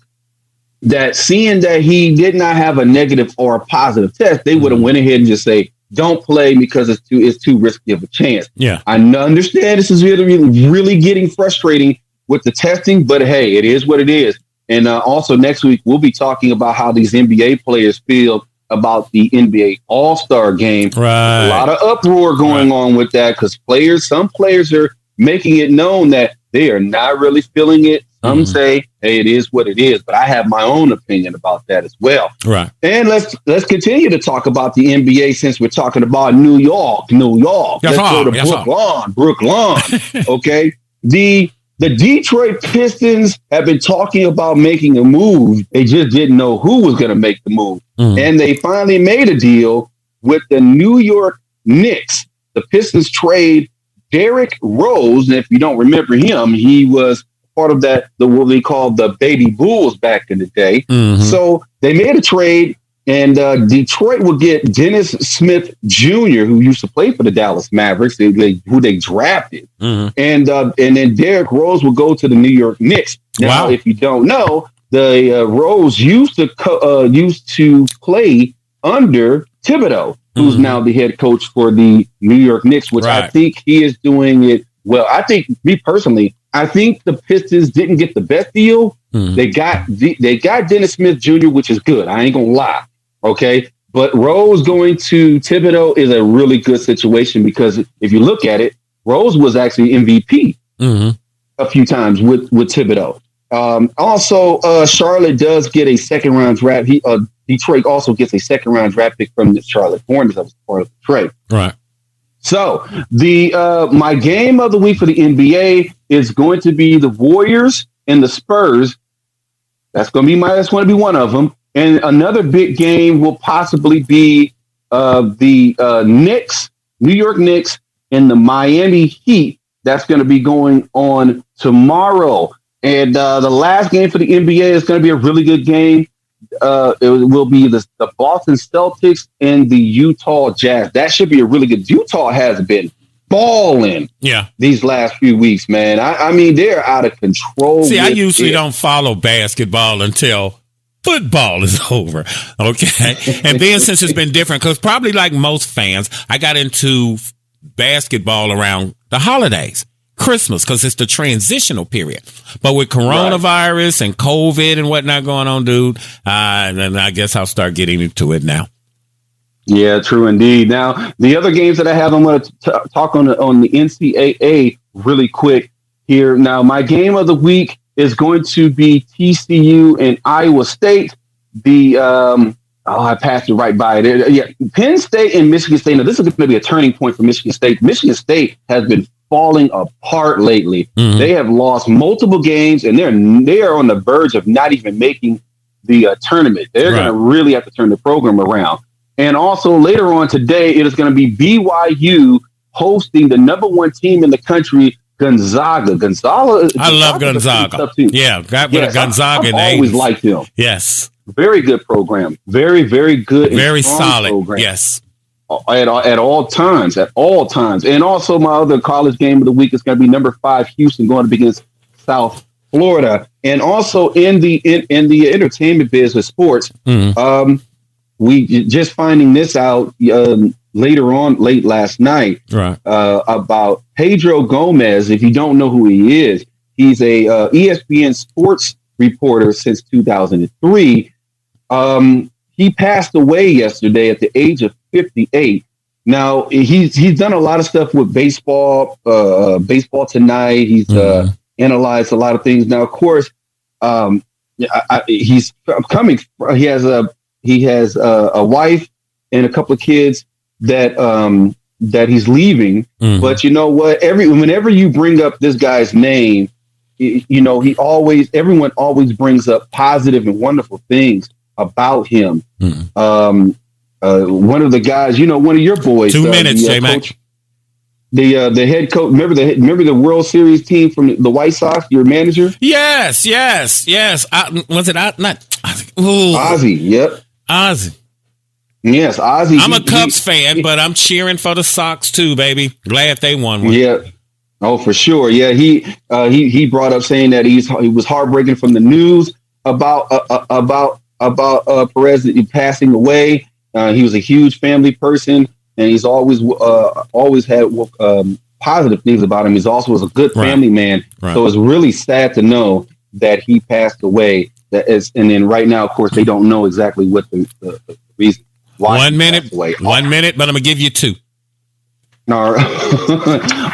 that seeing that he did not have a negative or a positive test, they would have went ahead and just say, don't play because it's too risky of a chance. Yeah. I understand this is really getting frustrating with the testing, but hey, it is what it is. And also next week, we'll be talking about how these NBA players feel about the NBA All-Star game. Right. A lot of uproar going on with that because some players are making it known that they are not really feeling it. Some say, hey, it is what it is, but I have my own opinion about that as well. Right. And let's continue to talk about the NBA since we're talking about New York. Let's go to Brooklyn. Okay. The Detroit Pistons have been talking about making a move. They just didn't know who was going to make the move. And they finally made a deal with the New York Knicks. The Pistons trade Derrick Rose. And if you don't remember him, he was part of what they called the Baby Bulls back in the day. So they made a trade, and Detroit will get Dennis Smith Jr., who used to play for the Dallas Mavericks, who they drafted. And then Derrick Rose will go to the New York Knicks. Now, if you don't know, the Rose used to play under Thibodeau, who's now the head coach for the New York Knicks, which I think he is doing it well. I think, me personally, I think the Pistons didn't get the best deal. They got Dennis Smith Jr., which is good. I ain't gonna lie. Okay. But Rose going to Thibodeau is a really good situation because if you look at it, Rose was actually MVP a few times with Thibodeau. Also, Charlotte does get a second round draft. Detroit also gets a second round draft pick from the Charlotte Hornets that was part of the trade. Right. So my game of the week for the NBA is going to be the Warriors and the Spurs. That's going to be one of them. And another big game will possibly be the Knicks, New York Knicks, and the Miami Heat. That's going to be going on tomorrow. And the last game for the NBA is going to be a really good game. It will be the Boston Celtics and the Utah Jazz. That should be a really good. Utah has been balling these last few weeks, man. I mean, they're out of control. See, I usually don't follow basketball until football is over. Okay. And then since it's been different, because probably like most fans, I got into basketball around the holidays. Christmas, because it's the transitional period. But with coronavirus and COVID and whatnot going on, dude, then I guess I'll start getting into it now. Yeah, true indeed. Now, the other games that I have, I'm going to talk on the NCAA really quick here. Now, my game of the week is going to be TCU and Iowa State. I passed it right by it. Yeah, Penn State and Michigan State. Now, this is going to be a turning point for Michigan State. Michigan State has been falling apart lately. They have lost multiple games, and they are on the verge of not even making the tournament. They're going to really have to turn the program around. And also later on today, it is going to be BYU hosting the number one team in the country, Gonzaga. I love Gonzaga. Yeah, got with Gonzaga. I've always liked them. Yes, very good program. Very, very good. Very solid. Program. Yes. At all times. And also my other college game of the week is going to be number 5 Houston going up against South Florida. And also in the entertainment business, sports, we just finding this out late last night about Pedro Gomez. If you don't know who he is, he's a ESPN sports reporter since 2003. He passed away yesterday at the age of 58. Now he's done a lot of stuff with baseball, Baseball Tonight. He's analyzed a lot of things. Now, of course, he's coming. He has a wife and a couple of kids that he's leaving. But you know what? Whenever you bring up this guy's name, everyone always brings up positive and wonderful things about him. One of the guys, one of your boys, 2 minutes, J-Mac. The head coach. Remember the World Series team from the White Sox? Your manager? Yes. Was it Ozzie? Yep, Ozzie. Yes, Ozzie. I'm a Cubs fan, but I'm cheering for the Sox too, baby. Glad they won one. Yeah. Oh, for sure. Yeah, he brought up saying that he was heartbroken from the news about Perez passing away. He was a huge family person, and he's always had positive things about him. He's also was a good family man. Right. So it's really sad to know that he passed away. And then right now, of course, they don't know exactly what the reason. Why 1 minute, 1 minute, but I'm gonna give you 2.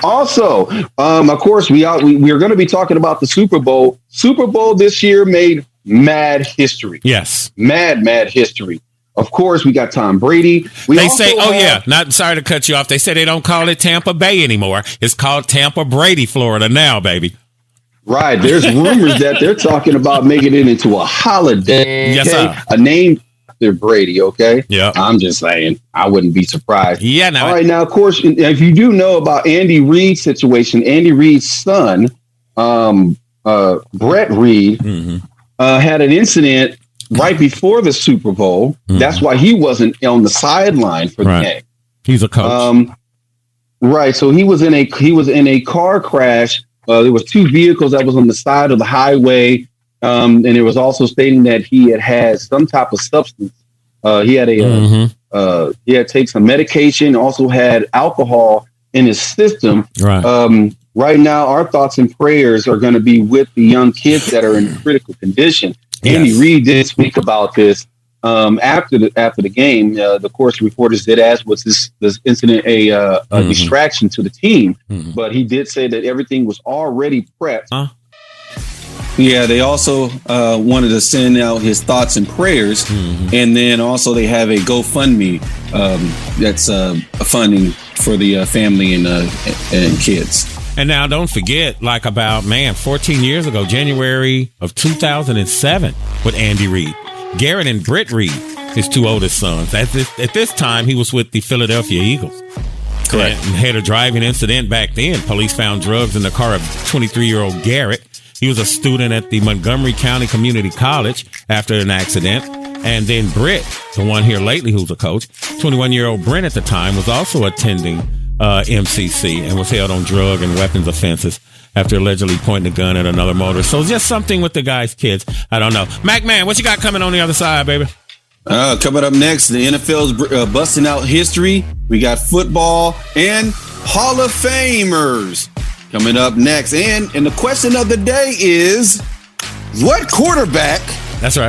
Also, of course, we are going to be talking about the Super Bowl. Super Bowl this year made mad history. Yes, mad history. Of course, we got Tom Brady. Sorry to cut you off. They say they don't call it Tampa Bay anymore. It's called Tampa Brady, Florida now, baby. Right. There's rumors that they're talking about making it into a holiday. Yes, sir. A name after Brady. Okay. Yeah. I'm just saying, I wouldn't be surprised. Yeah. No. All right. Now, of course, if you do know about Andy Reid's situation, Andy Reid's son, Brett Reid, had an incident right before the Super Bowl. That's why he wasn't on the sideline for the game. He's a coach. Right. So he was in a car crash. There was 2 vehicles that was on the side of the highway. And it was also stating that he had some type of substance. He had to take some medication, also had alcohol in his system. Right. Right now, our thoughts and prayers are going to be with the young kids that are in critical condition. Yes. Andy Reid did speak about this after the game. The course reporters did ask, was this incident a distraction to the team? But he did say that everything was already prepped. Yeah, they also wanted to send out his thoughts and prayers. And then also they have a GoFundMe that's funding for the family and kids. And now don't forget, 14 years ago, January of 2007, with Andy Reid, Garrett and Britt Reid, his 2 oldest sons. At this time, he was with the Philadelphia Eagles. Correct. And had a driving incident back then. Police found drugs in the car of 23-year-old Garrett. He was a student at the Montgomery County Community College after an accident. And then Britt, the one here lately who's a coach, 21-year-old Brent at the time, was also attending MCC and was held on drug and weapons offenses after allegedly pointing a gun at another motorist. So just something with the guy's kids. I don't know. Mac Man, what you got coming on the other side, baby? Coming up next, the NFL's busting out history. We got football and Hall of Famers coming up next. And the question of the day is, what quarterback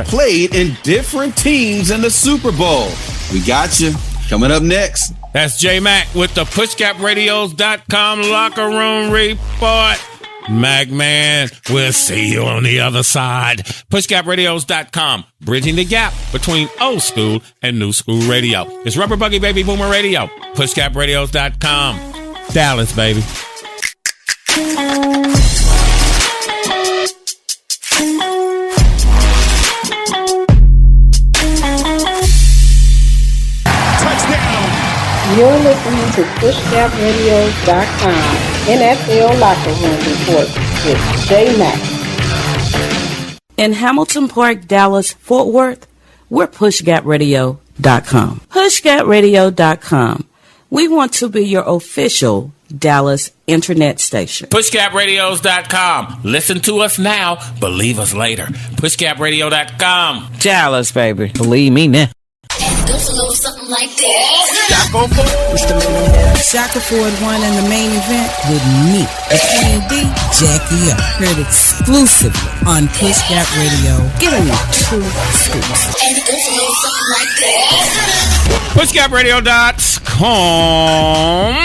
played in different teams in the Super Bowl? We got you. Coming up next. That's J-Mac with the PushGapRadios.com locker room report. Mac Man, we'll see you on the other side. PushGapRadios.com, bridging the gap between old school and new school radio. It's Rubber Buggy Baby Boomer Radio. PushGapRadios.com. Dallas, baby. You're listening to PushGapRadios.com NFL Locker Room Report with J-Mac. In Hamilton Park, Dallas, Fort Worth, we're PushGapRadio.com. PushGapRadio.com. We want to be your official Dallas internet station. PushGapRadios.com. Listen to us now. Believe us later. PushGapRadio.com. Dallas, baby. Believe me now. And it goes a little something like this. Shaka Ford won in the main event with me, D, Jackie up. Heard exclusively on PushGap Radio. Giving you 2 scoops. And it goes a little something like this. PushGapRadio.com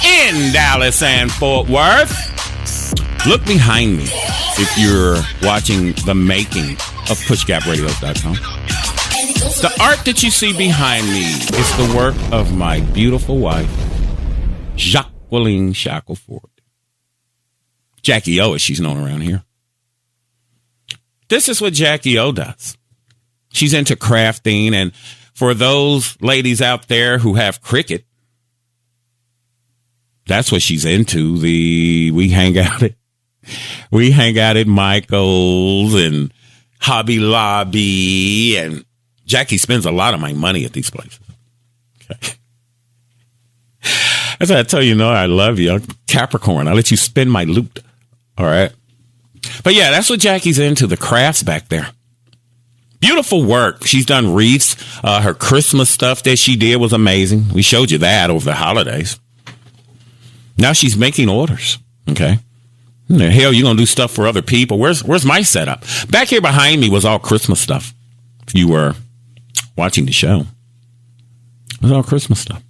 in Dallas and Fort Worth. Look behind me if you're watching the making of PushGapRadios.com. The art that you see behind me is the work of my beautiful wife, Jacqueline Shackelford. Jackie O, as she's known around here. This is what Jackie O does. She's into crafting, and for those ladies out there who have Cricut, that's what she's into. We hang out at Michael's and Hobby Lobby, and Jackie spends a lot of my money at these places. Okay. That's why I tell you, I love you. I'm Capricorn. I let you spend my loot. All right. But yeah, that's what Jackie's into, the crafts back there. Beautiful work. She's done wreaths. Her Christmas stuff that she did was amazing. We showed you that over the holidays. Now she's making orders. Okay. Hell, you're going to do stuff for other people. Where's my setup? Back here behind me was all Christmas stuff. If you were watching the show, it was all Christmas stuff.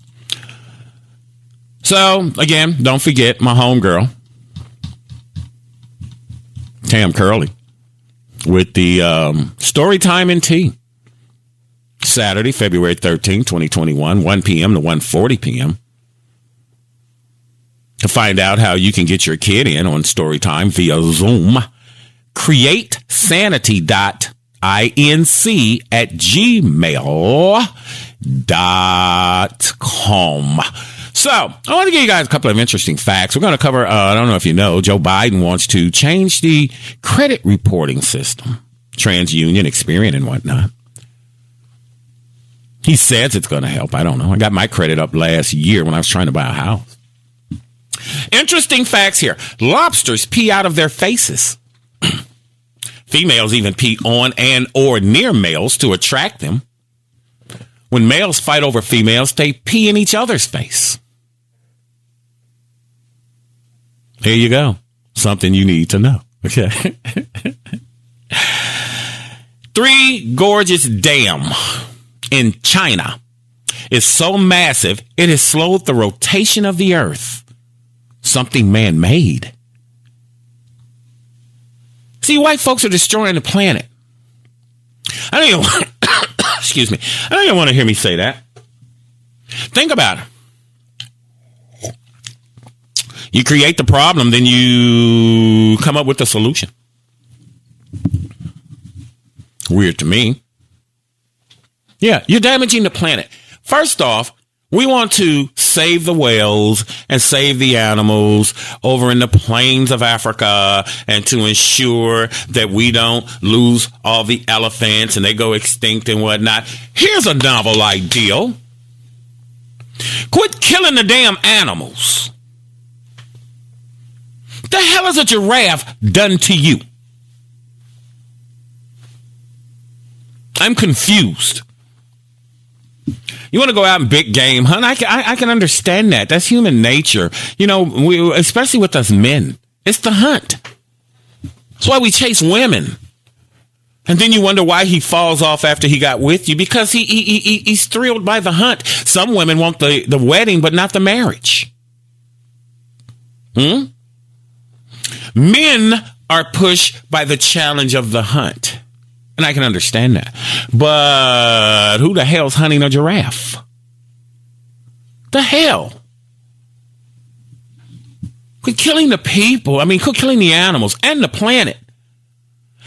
So, again, don't forget my homegirl, Tam Curley, with the Story Time and Tea. Saturday, February 13, 2021, 1 p.m. to 1:40 p.m. To find out how you can get your kid in on Story Time via Zoom, createsanity.inc@gmail.com. So, I want to give you guys a couple of interesting facts. We're going to cover, I don't know if you know, Joe Biden wants to change the credit reporting system, TransUnion, Experian, and whatnot. He says it's going to help. I don't know. I got my credit up last year when I was trying to buy a house. Interesting facts here. Lobsters pee out of their faces. Females even pee on and or near males to attract them. When males fight over females, they pee in each other's face. Here you go. Something you need to know. Okay. 3 Gorges Dam in China is so massive, it has slowed the rotation of the earth. Something man-made. See, white folks are destroying the planet. I don't even excuse me. I don't even want to hear me say that. Think about it. You create the problem, then you come up with the solution. Weird to me. Yeah, you're damaging the planet. First off, we want to save the whales and save the animals over in the plains of Africa, and to ensure that we don't lose all the elephants and they go extinct and whatnot. Here's a novel idea. Quit killing the damn animals. The hell has a giraffe done to you? I'm confused. You want to go out and big game hunt? I can understand that. That's human nature. You know, especially with us men. It's the hunt. That's why we chase women. And then you wonder why he falls off after he got with you, because he's thrilled by the hunt. Some women want the wedding, but not the marriage. Men are pushed by the challenge of the hunt. And I can understand that. But who the hell's hunting a giraffe? The hell? Quit killing the people. I mean, quit killing the animals and the planet.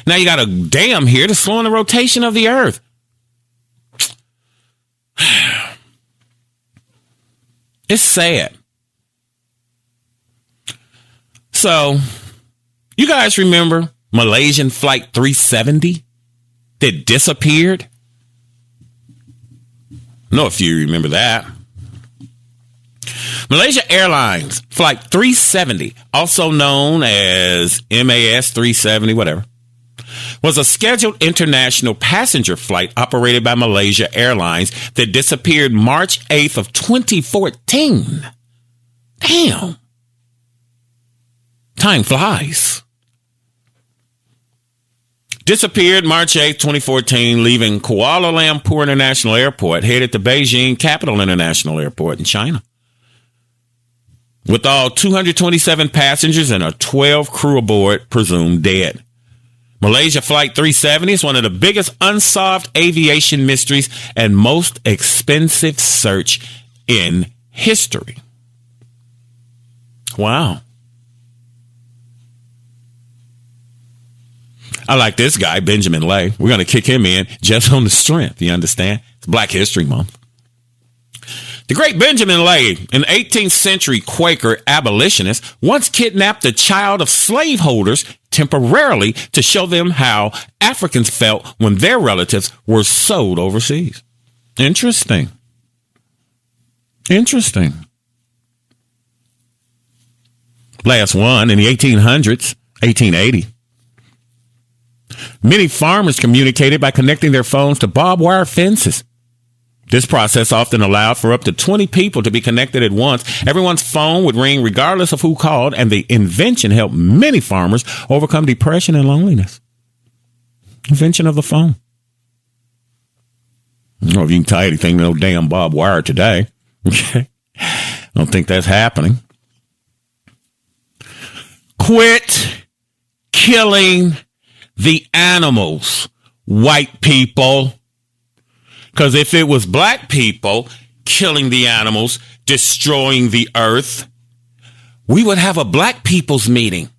Now you got a dam here to slow the rotation of the earth. It's sad. So, you guys remember Malaysian Flight 370 that disappeared? I don't know if you remember that. Malaysia Airlines Flight 370, also known as MAS 370, whatever, was a scheduled international passenger flight operated by Malaysia Airlines that disappeared March 8th of 2014. Damn. Time flies. disappeared March 8, 2014, leaving Kuala Lumpur International Airport, headed to Beijing Capital International Airport in China. With all 227 passengers and a 12 crew aboard presumed dead. Malaysia Flight 370 is one of the biggest unsolved aviation mysteries and most expensive search in history. Wow. I like this guy, Benjamin Lay. We're going to kick him in just on the strength. You understand? It's Black History Month. The great Benjamin Lay, an 18th century Quaker abolitionist, once kidnapped a child of slaveholders temporarily to show them how Africans felt when their relatives were sold overseas. Interesting. Interesting. Last one in the 1800s, 1880. Many farmers communicated by connecting their phones to barbed wire fences. This process often allowed for up to 20 people to be connected at once. Everyone's phone would ring regardless of who called, and the invention helped many farmers overcome depression and loneliness. Invention of the phone. I don't know if you can tie anything to no damn barbed wire today. Okay. I don't think that's happening. Quit killing the animals, white people. Because if it was black people killing the animals, destroying the earth, we would have a black people's meeting.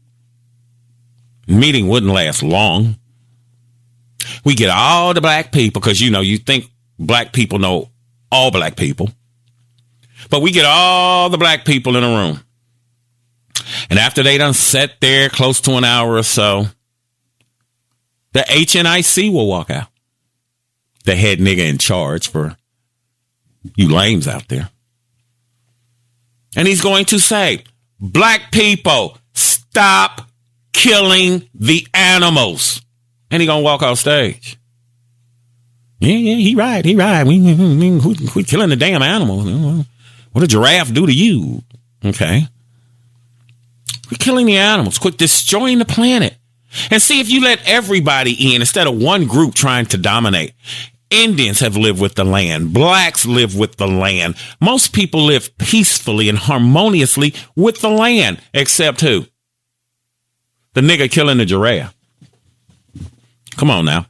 Meeting wouldn't last long. We get all the black people, because, you know, you think black people know all black people. But we get all the black people in a room. And after they done sat there close to an hour or so, the HNIC will walk out. The head nigga in charge for you lames out there. And he's going to say, black people, stop killing the animals. And he going to walk off stage. Yeah, he right. We killing the damn animals. What did a giraffe do to you? Okay. We're killing the animals. Quit destroying the planet. And see if you let everybody in instead of one group trying to dominate. Indians have lived with the land. Blacks live with the land. Most people live peacefully and harmoniously with the land. Except who? The nigga killing the giraffe. Come on now.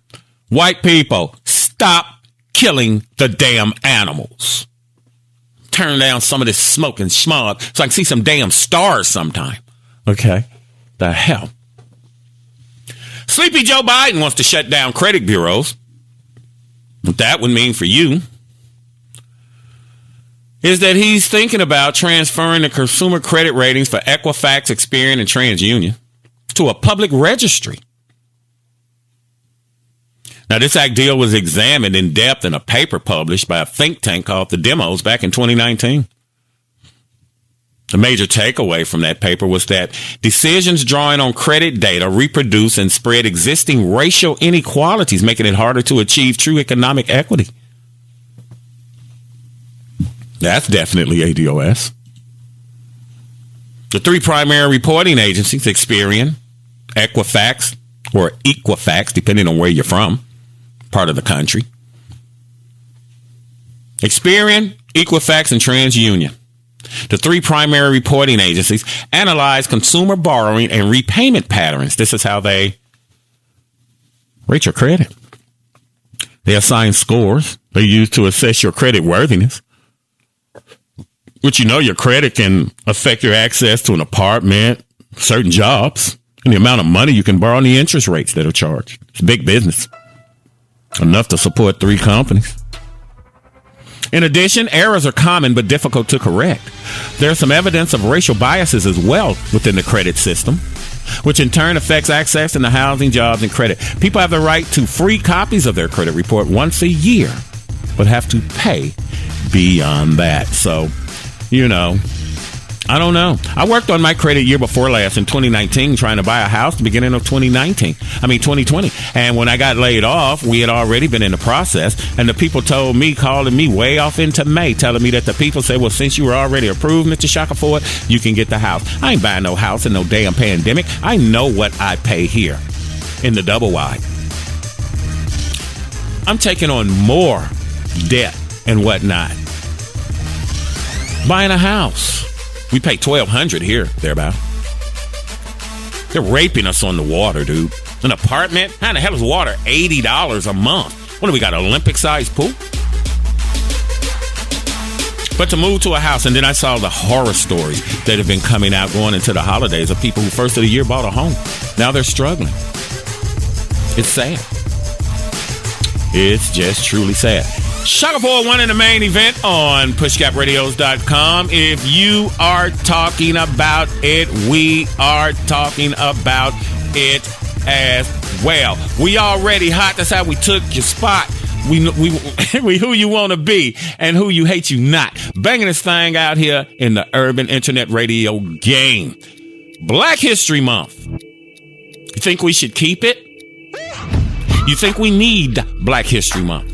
White people, stop killing the damn animals. Turn down some of this smoke and smog so I can see some damn stars sometime. Okay? The hell? Sleepy Joe Biden wants to shut down credit bureaus. What that would mean for you is that he's thinking about transferring the consumer credit ratings for Equifax, Experian, and TransUnion to a public registry. Now, this idea was examined in depth in a paper published by a think tank called The Demos back in 2019. The major takeaway from that paper was that decisions drawing on credit data reproduce and spread existing racial inequalities, making it harder to achieve true economic equity. That's definitely ADOS. The three primary reporting agencies, Experian, Equifax, or Equifax, depending on where you're from, part of the country. Experian, Equifax, and TransUnion. The three primary reporting agencies analyze consumer borrowing and repayment patterns. This is how they rate your credit. They assign scores they use to assess your credit worthiness. Which, you know, your credit can affect your access to an apartment, certain jobs, and the amount of money you can borrow and the interest rates that are charged. It's big business. Enough to support three companies. In addition, errors are common but difficult to correct. There's some evidence of racial biases as well within the credit system, which in turn affects access into housing, jobs, and credit. People have the right to free copies of their credit report once a year, but have to pay beyond that. So, you know, I don't know. I worked on my credit year before last in 2019, trying to buy a house at the beginning of 2020. And when I got laid off, we had already been in the process. And the people calling me way off into May, telling me that the people said, well, since you were already approved, Mr. Shaka Ford, you can get the house. I ain't buying no house in no damn pandemic. I know what I pay here in the double wide. I'm taking on more debt and whatnot. Buying a house. We pay $1,200 here, thereabout. They're raping us on the water, dude. An apartment? How the hell is water $80 a month? What do we got, an Olympic-sized pool? But to move to a house, and then I saw the horror stories that have been coming out going into the holidays of people who first of the year bought a home. Now they're struggling. It's sad. It's just truly sad. Shaka 401 in the main event on PushGapRadios.com. If you are talking about it, we are talking about it as well. We already hot. That's how we took your spot. We who you want to be and who you hate you not. Banging this thing out here in the urban internet radio game. Black History Month. You think we should keep it? You think we need Black History Month?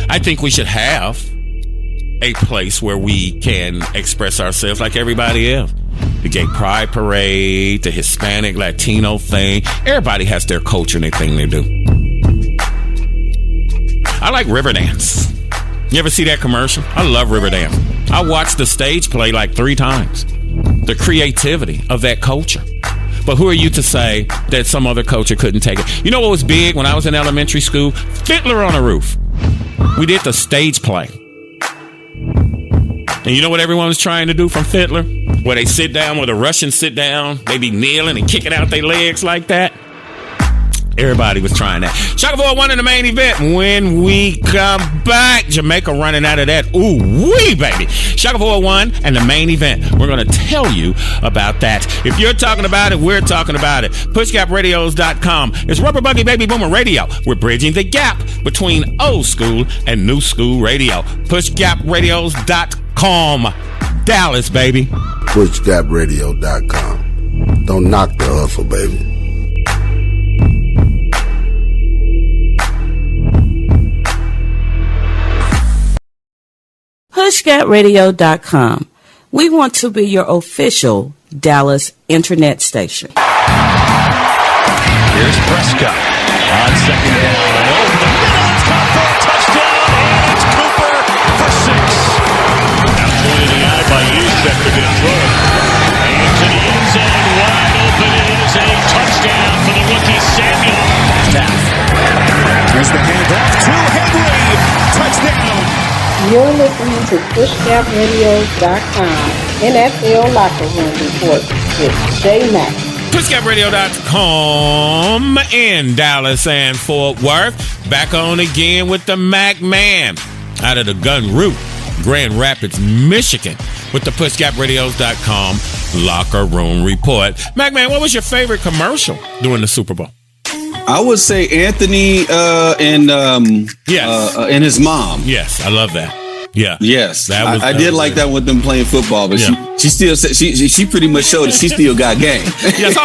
I think we should have a place where we can express ourselves like everybody else. The gay pride parade, the Hispanic, Latino thing. Everybody has their culture and their thing they do. I like Riverdance. You ever see that commercial? I love Riverdance. I watched the stage play like 3 times. The creativity of that culture. But who are you to say that some other culture couldn't take it? You know what was big when I was in elementary school? Fiddler on the Roof. We did the stage play. And you know what everyone was trying to do from Fiddler? Where they sit down, where the Russians sit down, they be kneeling and kicking out their legs like that. Everybody was trying that. Shaka 401 in the main event. When we come back, Jamaica running out of that. Ooh, wee, baby. Shaka 401 and the main event. We're going to tell you about that. If you're talking about it, we're talking about it. PushGapRadios.com. It's Rubber Buggy Baby Boomer Radio. We're bridging the gap between old school and new school radio. PushGapRadios.com. Dallas, baby. PushGapRadio.com. Don't knock the hustle, baby. PushGapRadio.com. We want to be your official Dallas internet station. Here's Prescott on second down. Over the middle, it's caught for a touchdown, and it's Cooper for 6. Now pointed the eye by Youssef to get thrown. Into the end zone, wide open. It is a touchdown for the rookie Samuel. Here's the handoff to Henry. Touchdown. You're listening to PushGapRadios.com NFL Locker Room Report with J-Mac. PushGapRadio.com in Dallas and Fort Worth. Back on again with the Mac Man out of the Gun Route, Grand Rapids, Michigan, with the PushGapRadios.com Locker Room Report. Mac Man, what was your favorite commercial during the Super Bowl? I would say Anthony and his mom. Yes, I love that. Yeah. Yes, I did like that with them playing football, but she still said she pretty much showed that she still got game. Yes,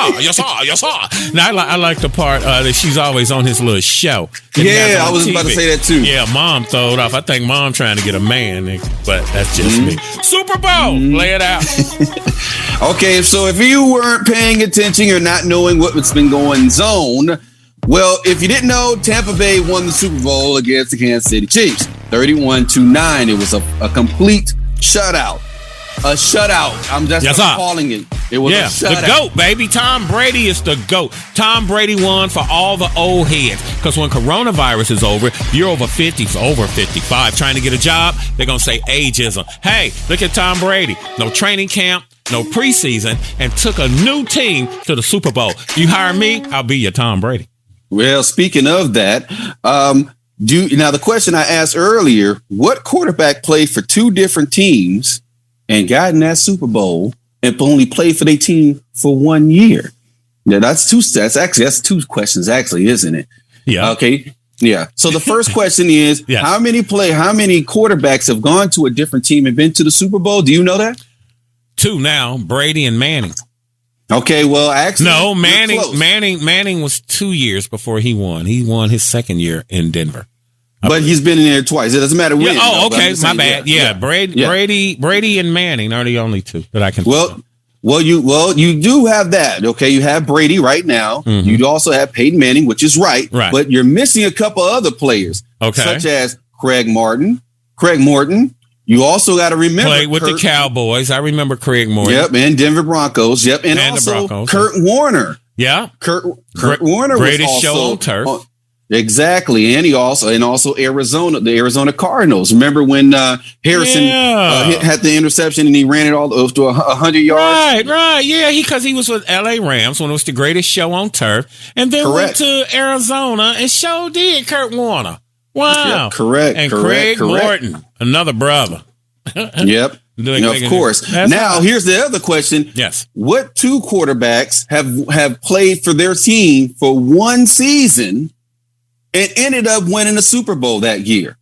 sir. Now I like the part that she's always on his little show. Yeah, I was about to say that too. Yeah, mom throwed off. I think mom trying to get a man, but that's just me. Super Bowl, lay it out. Okay, so if you weren't paying attention or not knowing what's been going on. Well, if you didn't know, Tampa Bay won the Super Bowl against the Kansas City Chiefs, 31-9. It was a complete shutout. A shutout. I'm just calling it. It was a shutout. The GOAT, baby. Tom Brady is the GOAT. Tom Brady won for all the old heads. Because when coronavirus is over, you're over 50, over 55, trying to get a job, they're going to say ageism. Hey, look at Tom Brady. No training camp, no preseason, and took a new team to the Super Bowl. You hire me, I'll be your Tom Brady. Well, speaking of that, now the question I asked earlier, what quarterback played for 2 different teams and got in that Super Bowl and only played for their team for 1 year? Now that's 2 questions, actually, isn't it? Yeah. Okay. Yeah. So the first question is, how many quarterbacks have gone to a different team and been to the Super Bowl? Do you know that? 2 now, Brady and Manning. Okay, well, actually, no, Manning was 2 years before he won. He won his second year in Denver. But he's been in there twice. It doesn't matter when. Okay, my bad. Yeah. Brady and Manning are the only 2 that I can. Well, Well, you do have that. Okay, you have Brady right now. Mm-hmm. You also have Peyton Manning, which is right. But you're missing a couple other players, such as Craig Morton. You also got to remember played with the Cowboys. I remember Craig Morton. Yep, and Denver Broncos. Yep, and also Kurt Warner. Yeah, Kurt Warner greatest was also show on turf. Exactly, and also Arizona, the Arizona Cardinals. Remember when Harrison had the interception and he ran it all to 100 yards? Right. Yeah, because he was with L.A. Rams when it was the greatest show on turf, and then went to Arizona and did Kurt Warner. Wow, yep, correct. And Craig Morton, another brother. Yep. Of course. Now, here's the other question. Yes. What two quarterbacks have played for their team for one season and ended up winning the Super Bowl that year?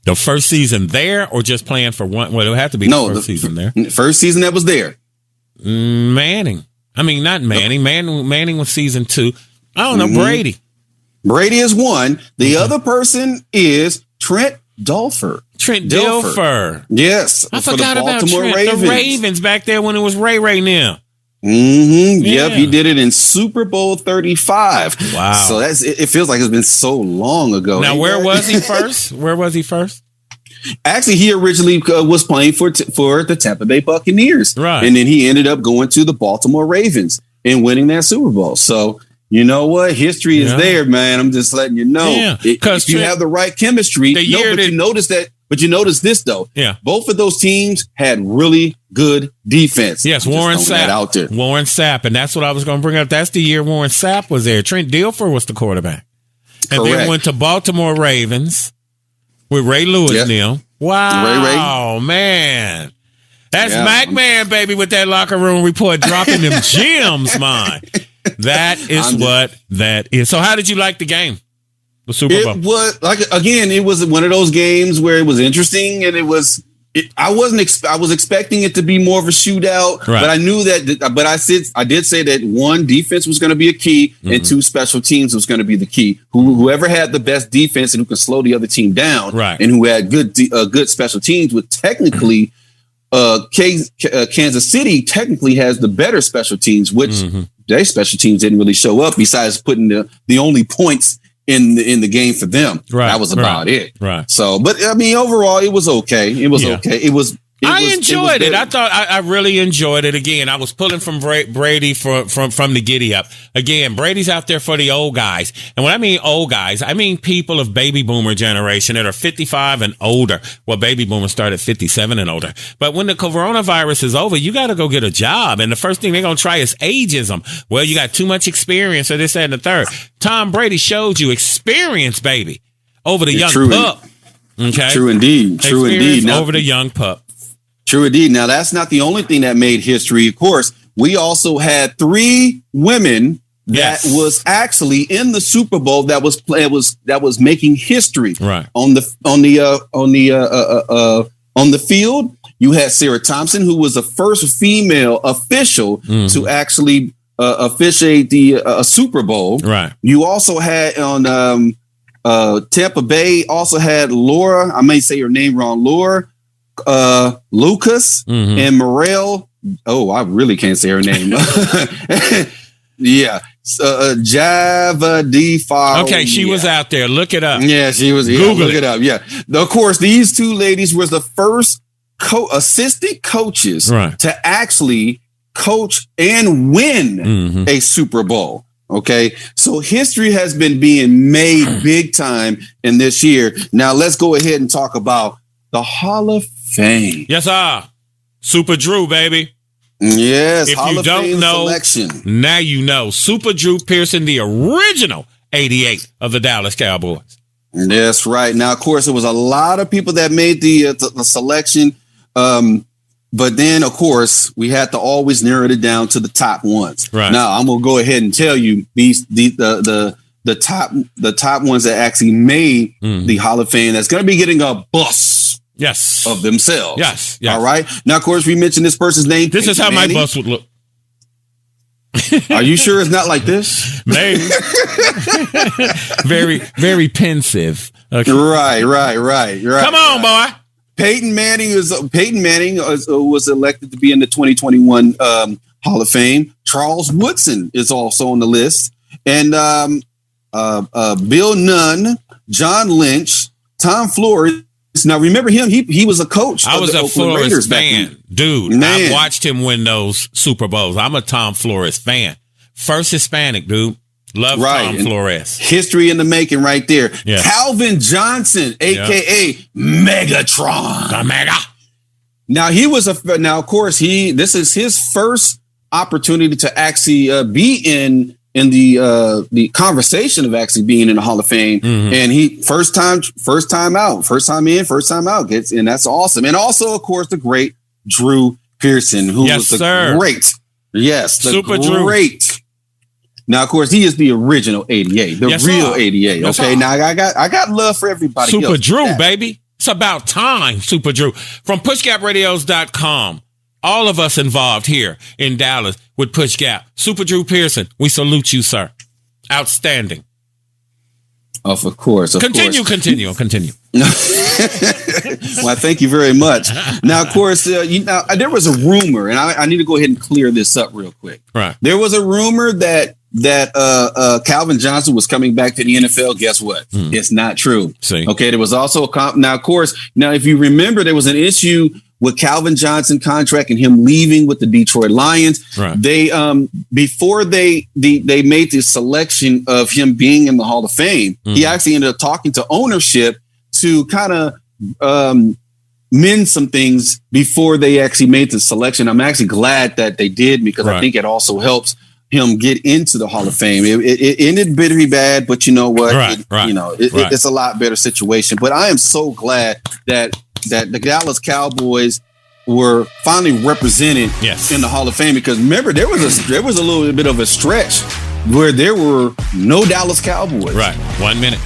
The first season there, or just playing for one? Well, it would have to be the first season there. First season that was there. Manning. I mean, not Manning. Manning was season 2. I don't know. Brady. Brady is one. The other person is Trent Dilfer. Yes. I forgot about Trent. Ravens. The Ravens back there when it was Ray now. Mm-hmm. Yep, he did it in Super Bowl 35. Wow. So it feels like it's been so long ago. Now, where was he first? Actually, he originally was playing for the Tampa Bay Buccaneers. Right. And then he ended up going to the Baltimore Ravens and winning that Super Bowl. So, you know what? History is there, man. I'm just letting you know. Yeah. If you have the right chemistry. But you notice this, though. Yeah. Both of those teams had really good defense. Yes, Warren Sapp. Out there. Warren Sapp. And that's what I was going to bring up. That's the year Warren Sapp was there. Trent Dilfer was the quarterback. And then went to Baltimore Ravens with Ray Lewis now. Wow, Ray. Man. That's Mac Man, baby, with that locker room report dropping them gems, man. That is what that is. So how did you like the game? The Super Bowl? It was it was one of those games where it was interesting, and I was expecting it to be more of a shootout, but I knew that. But I did say that one, defense was going to be a key, and two, special teams was going to be the key. Whoever had the best defense and who could slow the other team down, and who had good special teams, would technically. Kansas City technically has the better special teams, which their special teams didn't really show up. Besides putting the only points in the game for them, that was about it. Right. So, but I mean, overall, it was okay. Okay. I enjoyed it. I thought I really enjoyed it. Again, I was pulling from Brady from the giddy up. Again, Brady's out there for the old guys. And when I mean old guys, I mean people of baby boomer generation that are 55 and older. Well, baby boomers start at 57 and older. But when the coronavirus is over, you got to go get a job. And the first thing they're going to try is ageism. Well, you got too much experience or this, that, and the third. Tom Brady showed you experience, baby, over the young pup. Okay. True indeed. Now, over the young pup. True indeed. Now, that's not the only thing that made history. Of course, we also had 3 women that was actually in the Super Bowl that was making history. Right. On the field, you had Sarah Thompson, who was the first female official to actually officiate the Super Bowl. Right. You also had on Tampa Bay also had Laura. I may say her name wrong. Laura. Lucas and Morel. Oh, I really can't say her name. Yeah. Java D. Okay, she was out there. Look it up. Yeah, she was. Yeah, look it up. Yeah. Of course, these 2 ladies were the first assistant coaches to actually coach and win a Super Bowl. Okay, so history has been being made big time in this year. Now let's go ahead and talk about the Hall of Fame. Yes, sir. Super Drew, baby. Yes. If Hall you of don't Fame know, selection. Now you know. Super Drew Pearson, the original 88 of the Dallas Cowboys. That's right. Now, of course, there was a lot of people that made the selection. But then, of course, we had to always narrow it down to the top ones. Right. Now, I'm going to go ahead and tell you the top ones that actually made the Hall of Fame that's going to be getting a bus. Yes. Of themselves. Yes. All right. Now, of course, we mentioned this person's name. This is how my bus would look. Are you sure it's not like this? Maybe. Very, very pensive. Okay. Right. Come on, boy. Peyton Manning was elected to be in the 2021 Hall of Fame. Charles Woodson is also on the list, and Bill Nunn, John Lynch, Tom Flores. Now remember him? He was a coach. I was a Flores fan, dude. Man. I watched him win those Super Bowls. I'm a Tom Flores fan. First Hispanic, dude. Love Tom Flores. History in the making, right there. Yeah. Calvin Johnson, aka Megatron. The Mega. Now of course, this is his first opportunity to actually be in the conversation of actually being in the Hall of Fame. Mm-hmm. And he first time out, first time in, first time out gets, and that's awesome. And also, of course, the great Drew Pearson, who was the great, Super great. Drew. Now, of course, he is the original 88, the real 88. Yes, okay, sir. now I got love for everybody. Super else. Drew, baby. It's about time, Super Drew. From PushGapRadios.com. All of us involved here in Dallas with Push Gap. Super Drew Pearson, we salute you, sir. Outstanding. Of course. Continue. Well, thank you very much. Now, of course, there was a rumor, and I need to go ahead and clear this up real quick. Right. There was a rumor that Calvin Johnson was coming back to the NFL. Guess what? It's not true. See. Okay, there was also now, of course, if you remember, there was an issue with Calvin Johnson contract and him leaving with the Detroit Lions. Right. They before they made the selection of him being in the Hall of Fame, he actually ended up talking to ownership to kind of mend some things before they actually made the selection. I'm actually glad that they did, because I think it also helps him get into the Hall of Fame. It ended very bad, but you know what? It's a lot better situation. But I am so glad that the Dallas Cowboys were finally represented in the Hall of Fame, because remember, there was a little bit of a stretch where there were no Dallas Cowboys. Right. 1 minute.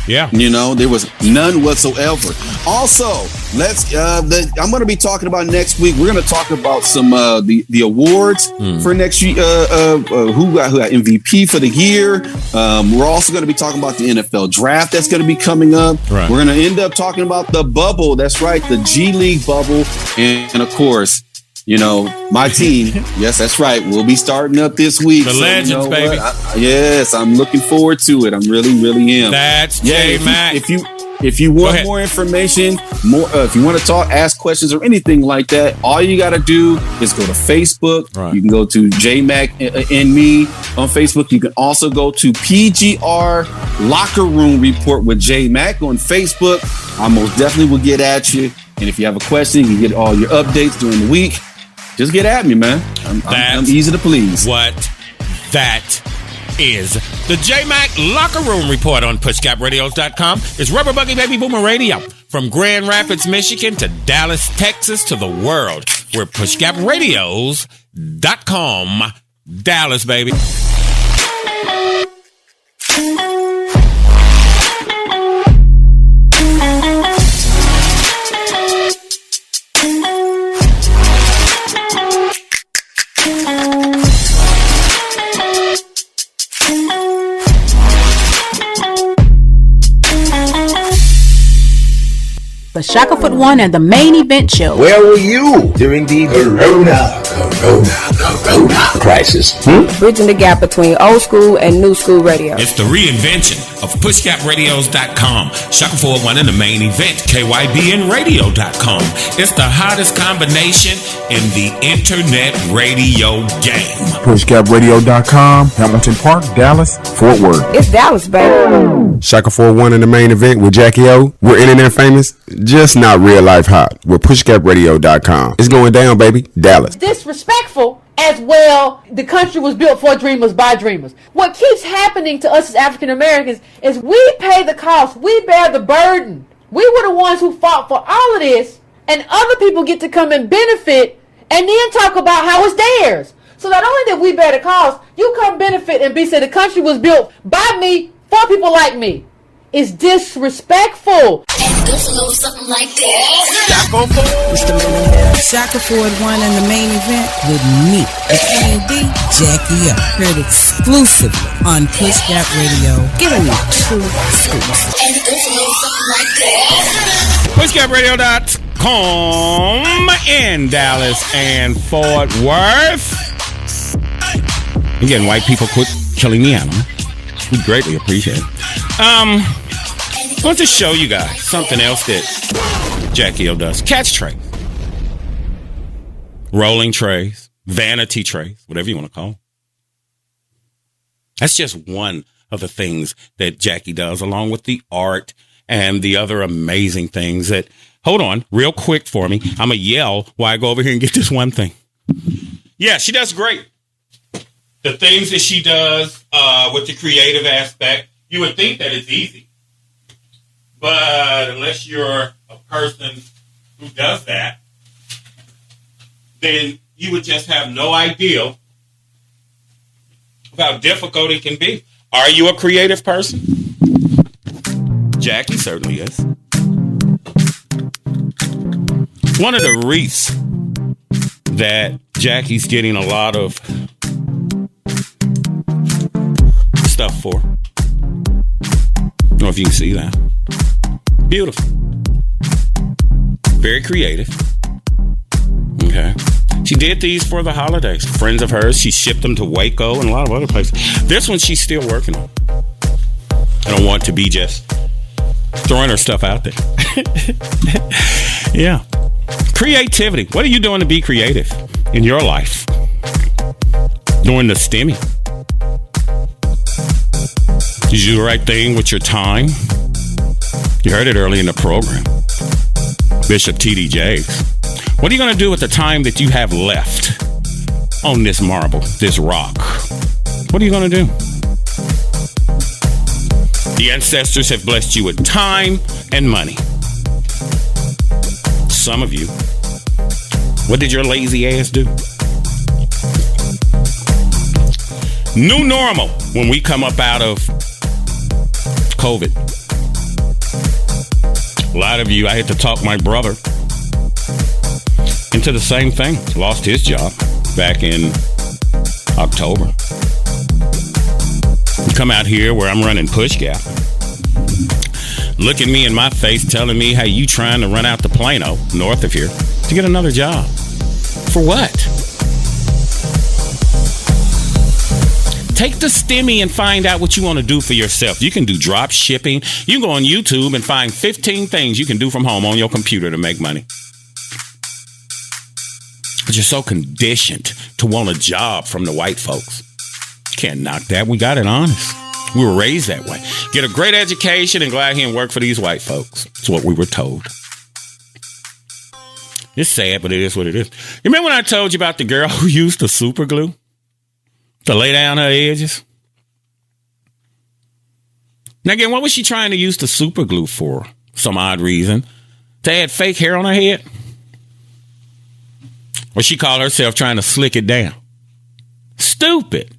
Yeah. There was none whatsoever. Also, I'm going to be talking about next week. We're going to talk about some the awards for next year. Who got MVP for the year. We're also going to be talking about the NFL draft that's going to be coming up. Right. We're going to end up talking about the bubble. That's right, the G League bubble, and of course, my team. Yes, that's right. We'll be starting up this week. The Legends, baby. Yes, I'm looking forward to it. I'm really am. That's J-Mac. If you want more information, if you want to talk, ask questions, or anything like that, all you got to do is go to Facebook. Right. You can go to J-Mac and me on Facebook. You can also go to PGR Locker Room Report with J-Mac on Facebook. I most definitely will get at you. And if you have a question, you get all your updates during the week. Just get at me, man. I'm easy to please. What that is. The J-Mac Locker Room Report on PushGapRadios.com is Rubber Buggy Baby Boomer Radio. From Grand Rapids, Michigan to Dallas, Texas to the world. We're PushGapRadios.com. Dallas, baby. The Shackelford One and the Main Event Show. Where were you during the Corona crisis? Bridging the gap between old school and new school radio. It's the reinvention of PushGapRadios.com. Shackelford One and the Main Event, KYBNRadio.com. It's the hottest combination in the internet radio game. PushGapRadio.com, Hamilton Park, Dallas, Fort Worth. It's Dallas, baby. Shackelford One in the Main Event with Jackie O. We're internet famous, just not real life hot. We're PushGapRadio.com. It's going down, baby. Dallas. Disrespectful as well. The country was built for dreamers by dreamers. What keeps happening to us as African Americans is we pay the cost. We bear the burden. We were the ones who fought for all of this, and other people get to come and benefit and then talk about how it's theirs. So not only did we bear the cost, you come benefit and be said the country was built by me for people like me. It's disrespectful. And it goes a little something like this. Shackelford One and the Main Event with me, A&D Jackie O. Heard exclusively on Push Gap Radio. Giving you true scoops. And it goes a little something like this. PushGapRadio.com. Welcome in Dallas and Fort Worth. Again, white people quit killing the animal. We greatly appreciate it. I want to show you guys something else that Jackie O does. Catch trays. Rolling trays. Vanity trays. Whatever you want to call them. That's just one of the things that Jackie does, along with the art and the other amazing things that... Hold on, real quick for me. I'm going to yell while I go over here and get this one thing. Yeah, she does great. The things that she does with the creative aspect, you would think that it's easy. But unless you're a person who does that, then you would just have no idea of how difficult it can be. Are you a creative person? Jackie certainly is. One of the wreaths that Jackie's getting a lot of stuff for. I don't know if you can see that. Beautiful. Very creative. Okay. She did these for the holidays. Friends of hers, she shipped them to Waco and a lot of other places. This one she's still working on. I don't want to be just throwing her stuff out there. Yeah. Creativity. What are you doing to be creative in your life? During the STEMI. Did you do the right thing with your time? You heard it early in the program. Bishop T.D. Jakes. What are you going to do with the time that you have left on this marble, this rock? What are you going to do? The ancestors have blessed you with time and money. Some of you. What did your lazy ass do? New normal when we come up out of COVID. A lot of you, I had to talk my brother into the same thing. Lost his job back in October. You come out here where I'm running PushGap. Look at me in my face telling me how you trying to run out to Plano, north of here, to get another job. For what? Take the STEMI and find out what you want to do for yourself. You can do drop shipping. You can go on YouTube and find 15 things you can do from home on your computer to make money. But you're so conditioned to want a job from the white folks. You can't knock that. We got it honest. We were raised that way. Get a great education and go out here and work for these white folks. That's what we were told. It's sad, but it is what it is. You remember when I told you about the girl who used the super glue to lay down her edges? Now again, what was she trying to use the super glue for? Some odd reason. To add fake hair on her head? Or she called herself trying to slick it down? Stupid.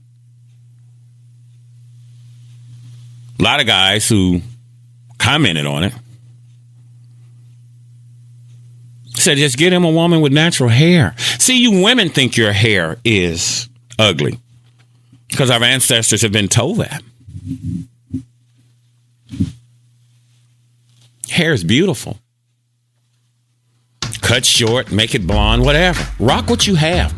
A lot of guys who commented on it said, just get him a woman with natural hair. See, you women think your hair is ugly because our ancestors have been told that. Hair is beautiful. Cut short, make it blonde, whatever. Rock what you have.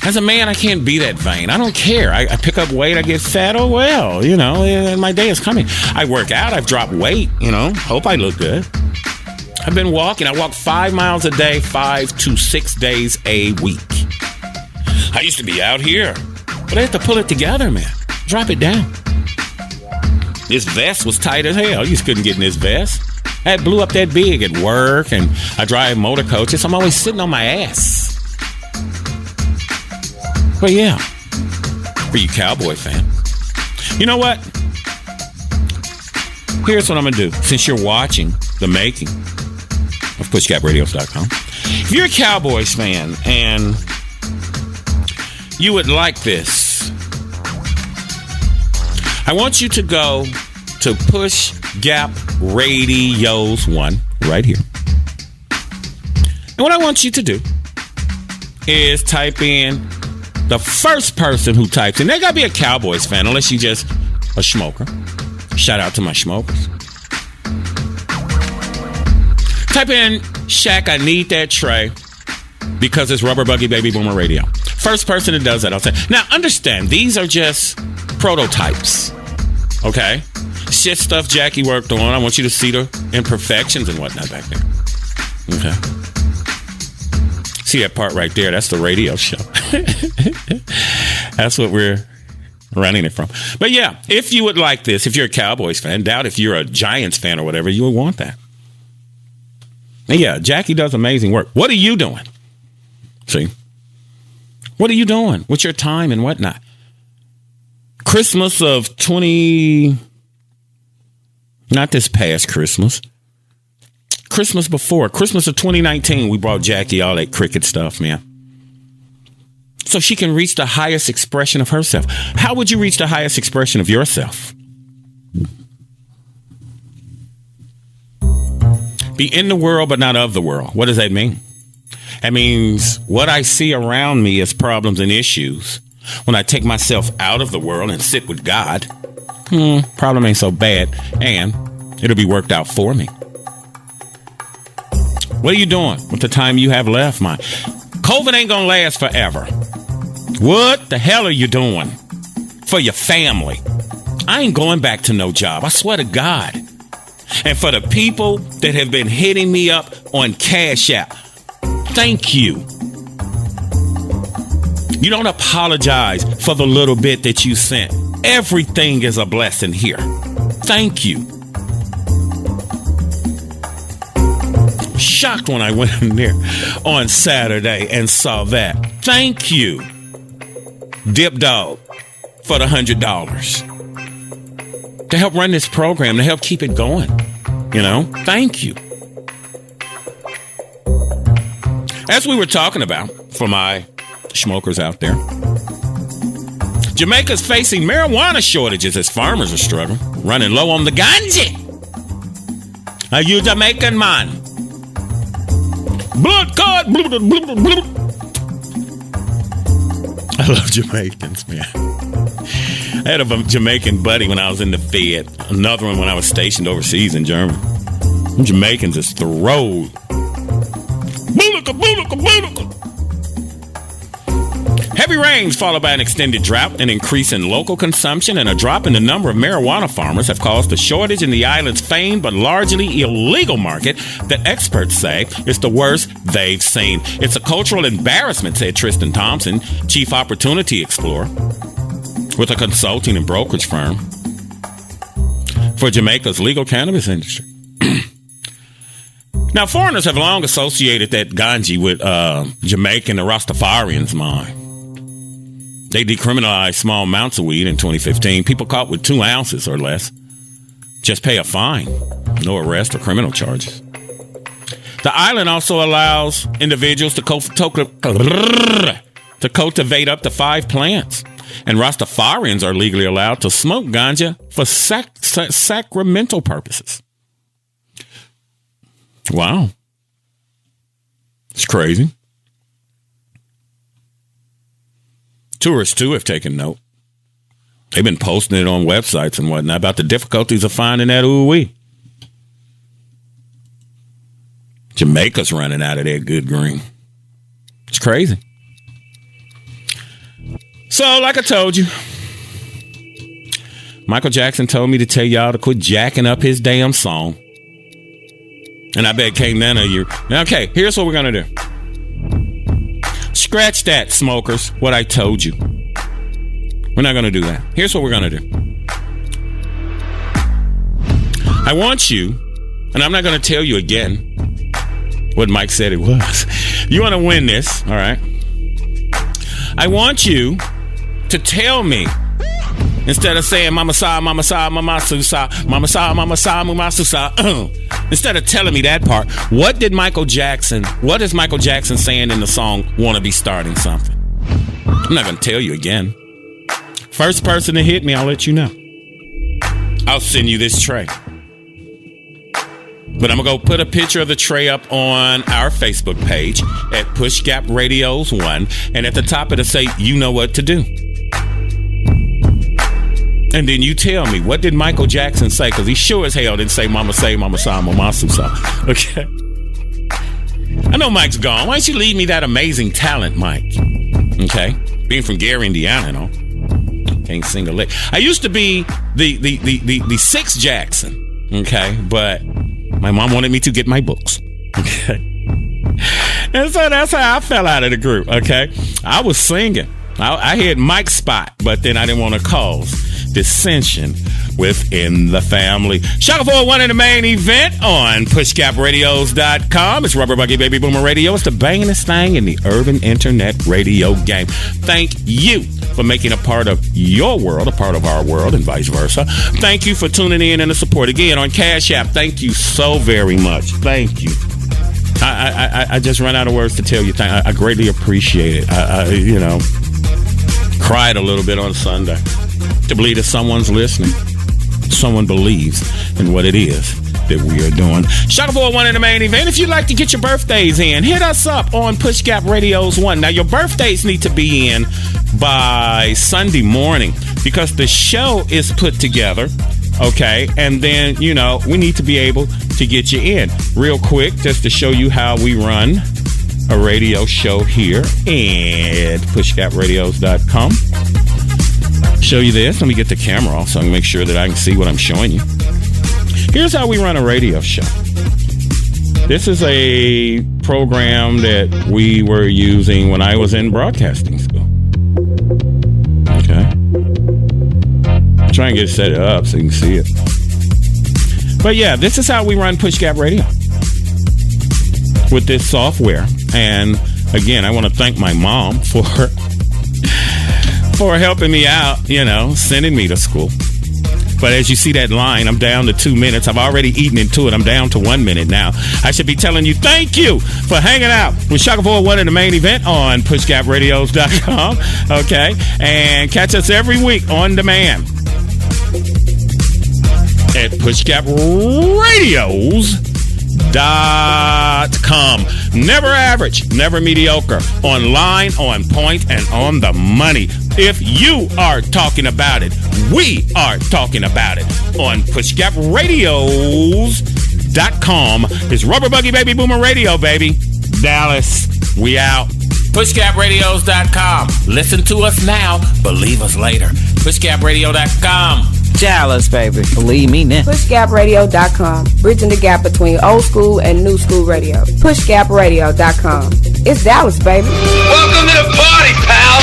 As a man, I can't be that vain. I don't care. I pick up weight, I get fat. Oh, well, you know, my day is coming. I work out, I've dropped weight, you know. Hope I look good. I've been walking. I walk 5 miles a day, 5 to 6 days a week. I used to be out here, but I had to pull it together, man. Drop it down. This vest was tight as hell. You just couldn't get in this vest. I had blew up that big at work, and I drive motor coaches. So I'm always sitting on my ass. But yeah, for you cowboy fan. You know what? Here's what I'm going to do. Since you're watching the making of PushGapRadios.com, if you're a Cowboys fan and you would like this, I want you to go to PushGapRadios 1 right here. And what I want you to do is type in the first person who types in. They got to be a Cowboys fan unless you just a smoker. Shout out to my smokers. Type in, Shaq, I need that tray because it's Rubber Buggy Baby Boomer Radio. First person that does that, I'll say. Now, understand, these are just prototypes, okay? Shit stuff Jackie worked on. I want you to see the imperfections and whatnot back there. Okay. See that part right there? That's the radio show. That's what we're running it from. But yeah, if you would like this, if you're a Cowboys fan, doubt if you're a Giants fan or whatever, you would want that. And yeah, Jackie does amazing work. What are you doing? See? What are you doing with your time and whatnot? Christmas of not this past Christmas. Christmas before. Christmas of 2019, we brought Jackie all that cricket stuff, man. So she can reach the highest expression of herself. How would you reach the highest expression of yourself? Be in the world, but not of the world. What does that mean? That means what I see around me as problems and issues. When I take myself out of the world and sit with God, problem ain't so bad, and it'll be worked out for me. What are you doing with the time you have left, man? COVID ain't gonna last forever. What the hell are you doing for your family? I ain't going back to no job. I swear to God. And for the people that have been hitting me up on Cash App, thank you. You don't apologize for the little bit that you sent. Everything is a blessing here. Thank you. Shocked when I went in there on Saturday and saw that. Thank you, Dip Dog, for the $100 to help run this program, to help keep it going. You know, thank you. As we were talking about, for my smokers out there, Jamaica's facing marijuana shortages as farmers are struggling, running low on the ganja. Are you Jamaican, man? Blood card. I love Jamaicans, man. I had a Jamaican buddy when I was in the Fed. Another one when I was stationed overseas in Germany. Them Jamaicans is throwed. Heavy rains followed by an extended drought, an increase in local consumption, and a drop in the number of marijuana farmers have caused a shortage in the island's famed but largely illegal market that experts say is the worst they've seen. It's a cultural embarrassment, said Tristan Thompson, chief opportunity explorer with a consulting and brokerage firm for Jamaica's legal cannabis industry. Now, foreigners have long associated that ganja with Jamaican and Rastafarians' mind. They decriminalized small amounts of weed in 2015. People caught with 2 ounces or less just pay a fine. No arrest or criminal charges. The island also allows individuals to cultivate up to 5 plants. And Rastafarians are legally allowed to smoke ganja for sacramental purposes. Wow. It's crazy. Tourists, too, have taken note. They've been posting it on websites and whatnot about the difficulties of finding that ooh-wee. Jamaica's running out of their good green. It's crazy. So, like I told you, Michael Jackson told me to tell y'all to quit jacking up his damn song. And I bet can't none of you. Okay, here's what we're going to do. Scratch that, smokers, what I told you. We're not going to do that. Here's what we're going to do. I want you, and I'm not going to tell you again what Mike said it was. You want to win this, all right? I want you to tell me, instead of saying mama sa, mama sa, mama susa, mama sa, mama sa, mama susa, instead of telling me that part, what is Michael Jackson saying in the song Wanna Be Starting Something? I'm not going to tell you again. First person to hit me, I'll let you know. I'll send you this tray. But I'm going to go put a picture of the tray up on our Facebook page at PushGapRadios 1. And at the top it'll say, you know what to do. And then you tell me, what did Michael Jackson say? Because he sure as hell didn't say mama say, mama sa, mama susa. Okay? I know Mike's gone. Why don't you leave me that amazing talent, Mike? Okay? Being from Gary, Indiana, you know. Can't sing a lick. I used to be the Six Jackson. Okay? But my mom wanted me to get my books. Okay? And so that's how I fell out of the group. Okay? I was singing. I had Mike's spot, but then I didn't want to cause dissension within the family. Shaka 401 in the main event on PushGapRadios.com. It's Rubber Buggy Baby Boomer Radio. It's the bangingest thing in the urban internet radio game. Thank you for making a part of your world, a part of our world, and vice versa. Thank you for tuning in and the support. Again, on Cash App, thank you so very much. Thank you. I just ran out of words to tell you. I greatly appreciate it. You know, cried a little bit on Sunday to believe that someone's listening. Someone believes in what it is that we are doing. Shaka 401 in the main event. If you'd like to get your birthdays in, hit us up on Push Gap Radios 1. Now, your birthdays need to be in by Sunday morning because the show is put together. Okay, and then, you know, we need to be able to get you in. Real quick, just to show you how we run a radio show here at PushGapRadios.com. Show you this. Let me get the camera off so I can make sure that I can see what I'm showing you. Here's how we run a radio show. This is a program that we were using when I was in broadcasting school. Okay. Try and get it set up so you can see it. But yeah, this is how we run Push Gap Radio with this software. And again, I want to thank my mom for helping me out, you know, sending me to school. But as you see that line, I'm down to 2 minutes. I've already eaten into it. I'm down to 1 minute now. I should be telling you thank you for hanging out with Shaka 401 in the main event on PushGapRadios.com. Okay? And catch us every week on demand at PushGapRadios.com. Never average, never mediocre. Online, on point, and on the money. If you are talking about it, we are talking about it on PushGapRadios.com. It's Rubber Buggy Baby Boomer Radio, baby. Dallas, we out. PushGapRadios.com. Listen to us now. Believe us later. PushGapRadio.com. Dallas, baby. Believe me now. PushGapRadio.com. Bridging the gap between old school and new school radio. PushGapRadio.com. It's Dallas, baby. Welcome to the party, pal.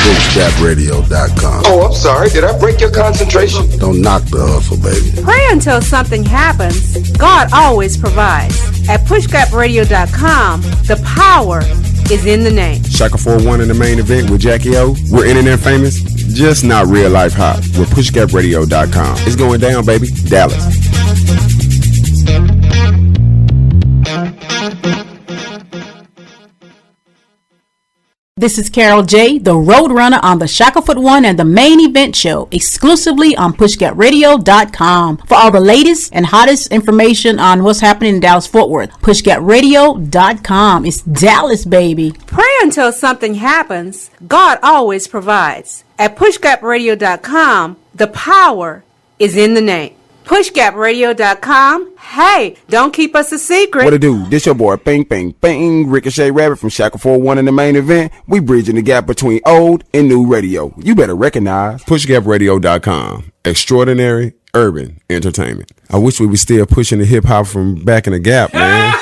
PushGapRadio.com. Oh, I'm sorry. Did I break your concentration? Don't knock the hustle, baby. Pray until something happens. God always provides. At PushGapRadio.com, the power is in the name. Shaka 401 in the main event with Jackie O. We're internet famous, just not real life hot. With PushGapRadio.com. It's going down, baby. Dallas. This is Carol J, the Roadrunner on the Shackleford One and the Main Event Show, exclusively on PushGapRadio.com. For all the latest and hottest information on what's happening in Dallas-Fort Worth, PushGapRadio.com. It's Dallas, baby. Pray until something happens. God always provides. At PushGapRadio.com, the power is in the name. PushGapRadio.com. Hey, don't keep us a secret. What it do? This your boy, Bing, Bing, Bing, Ricochet Rabbit from Shaka 401 in the main event. We bridging the gap between old and new radio. You better recognize PushGapRadio.com. Extraordinary urban entertainment. I wish we were still pushing the hip hop from back in the gap, man.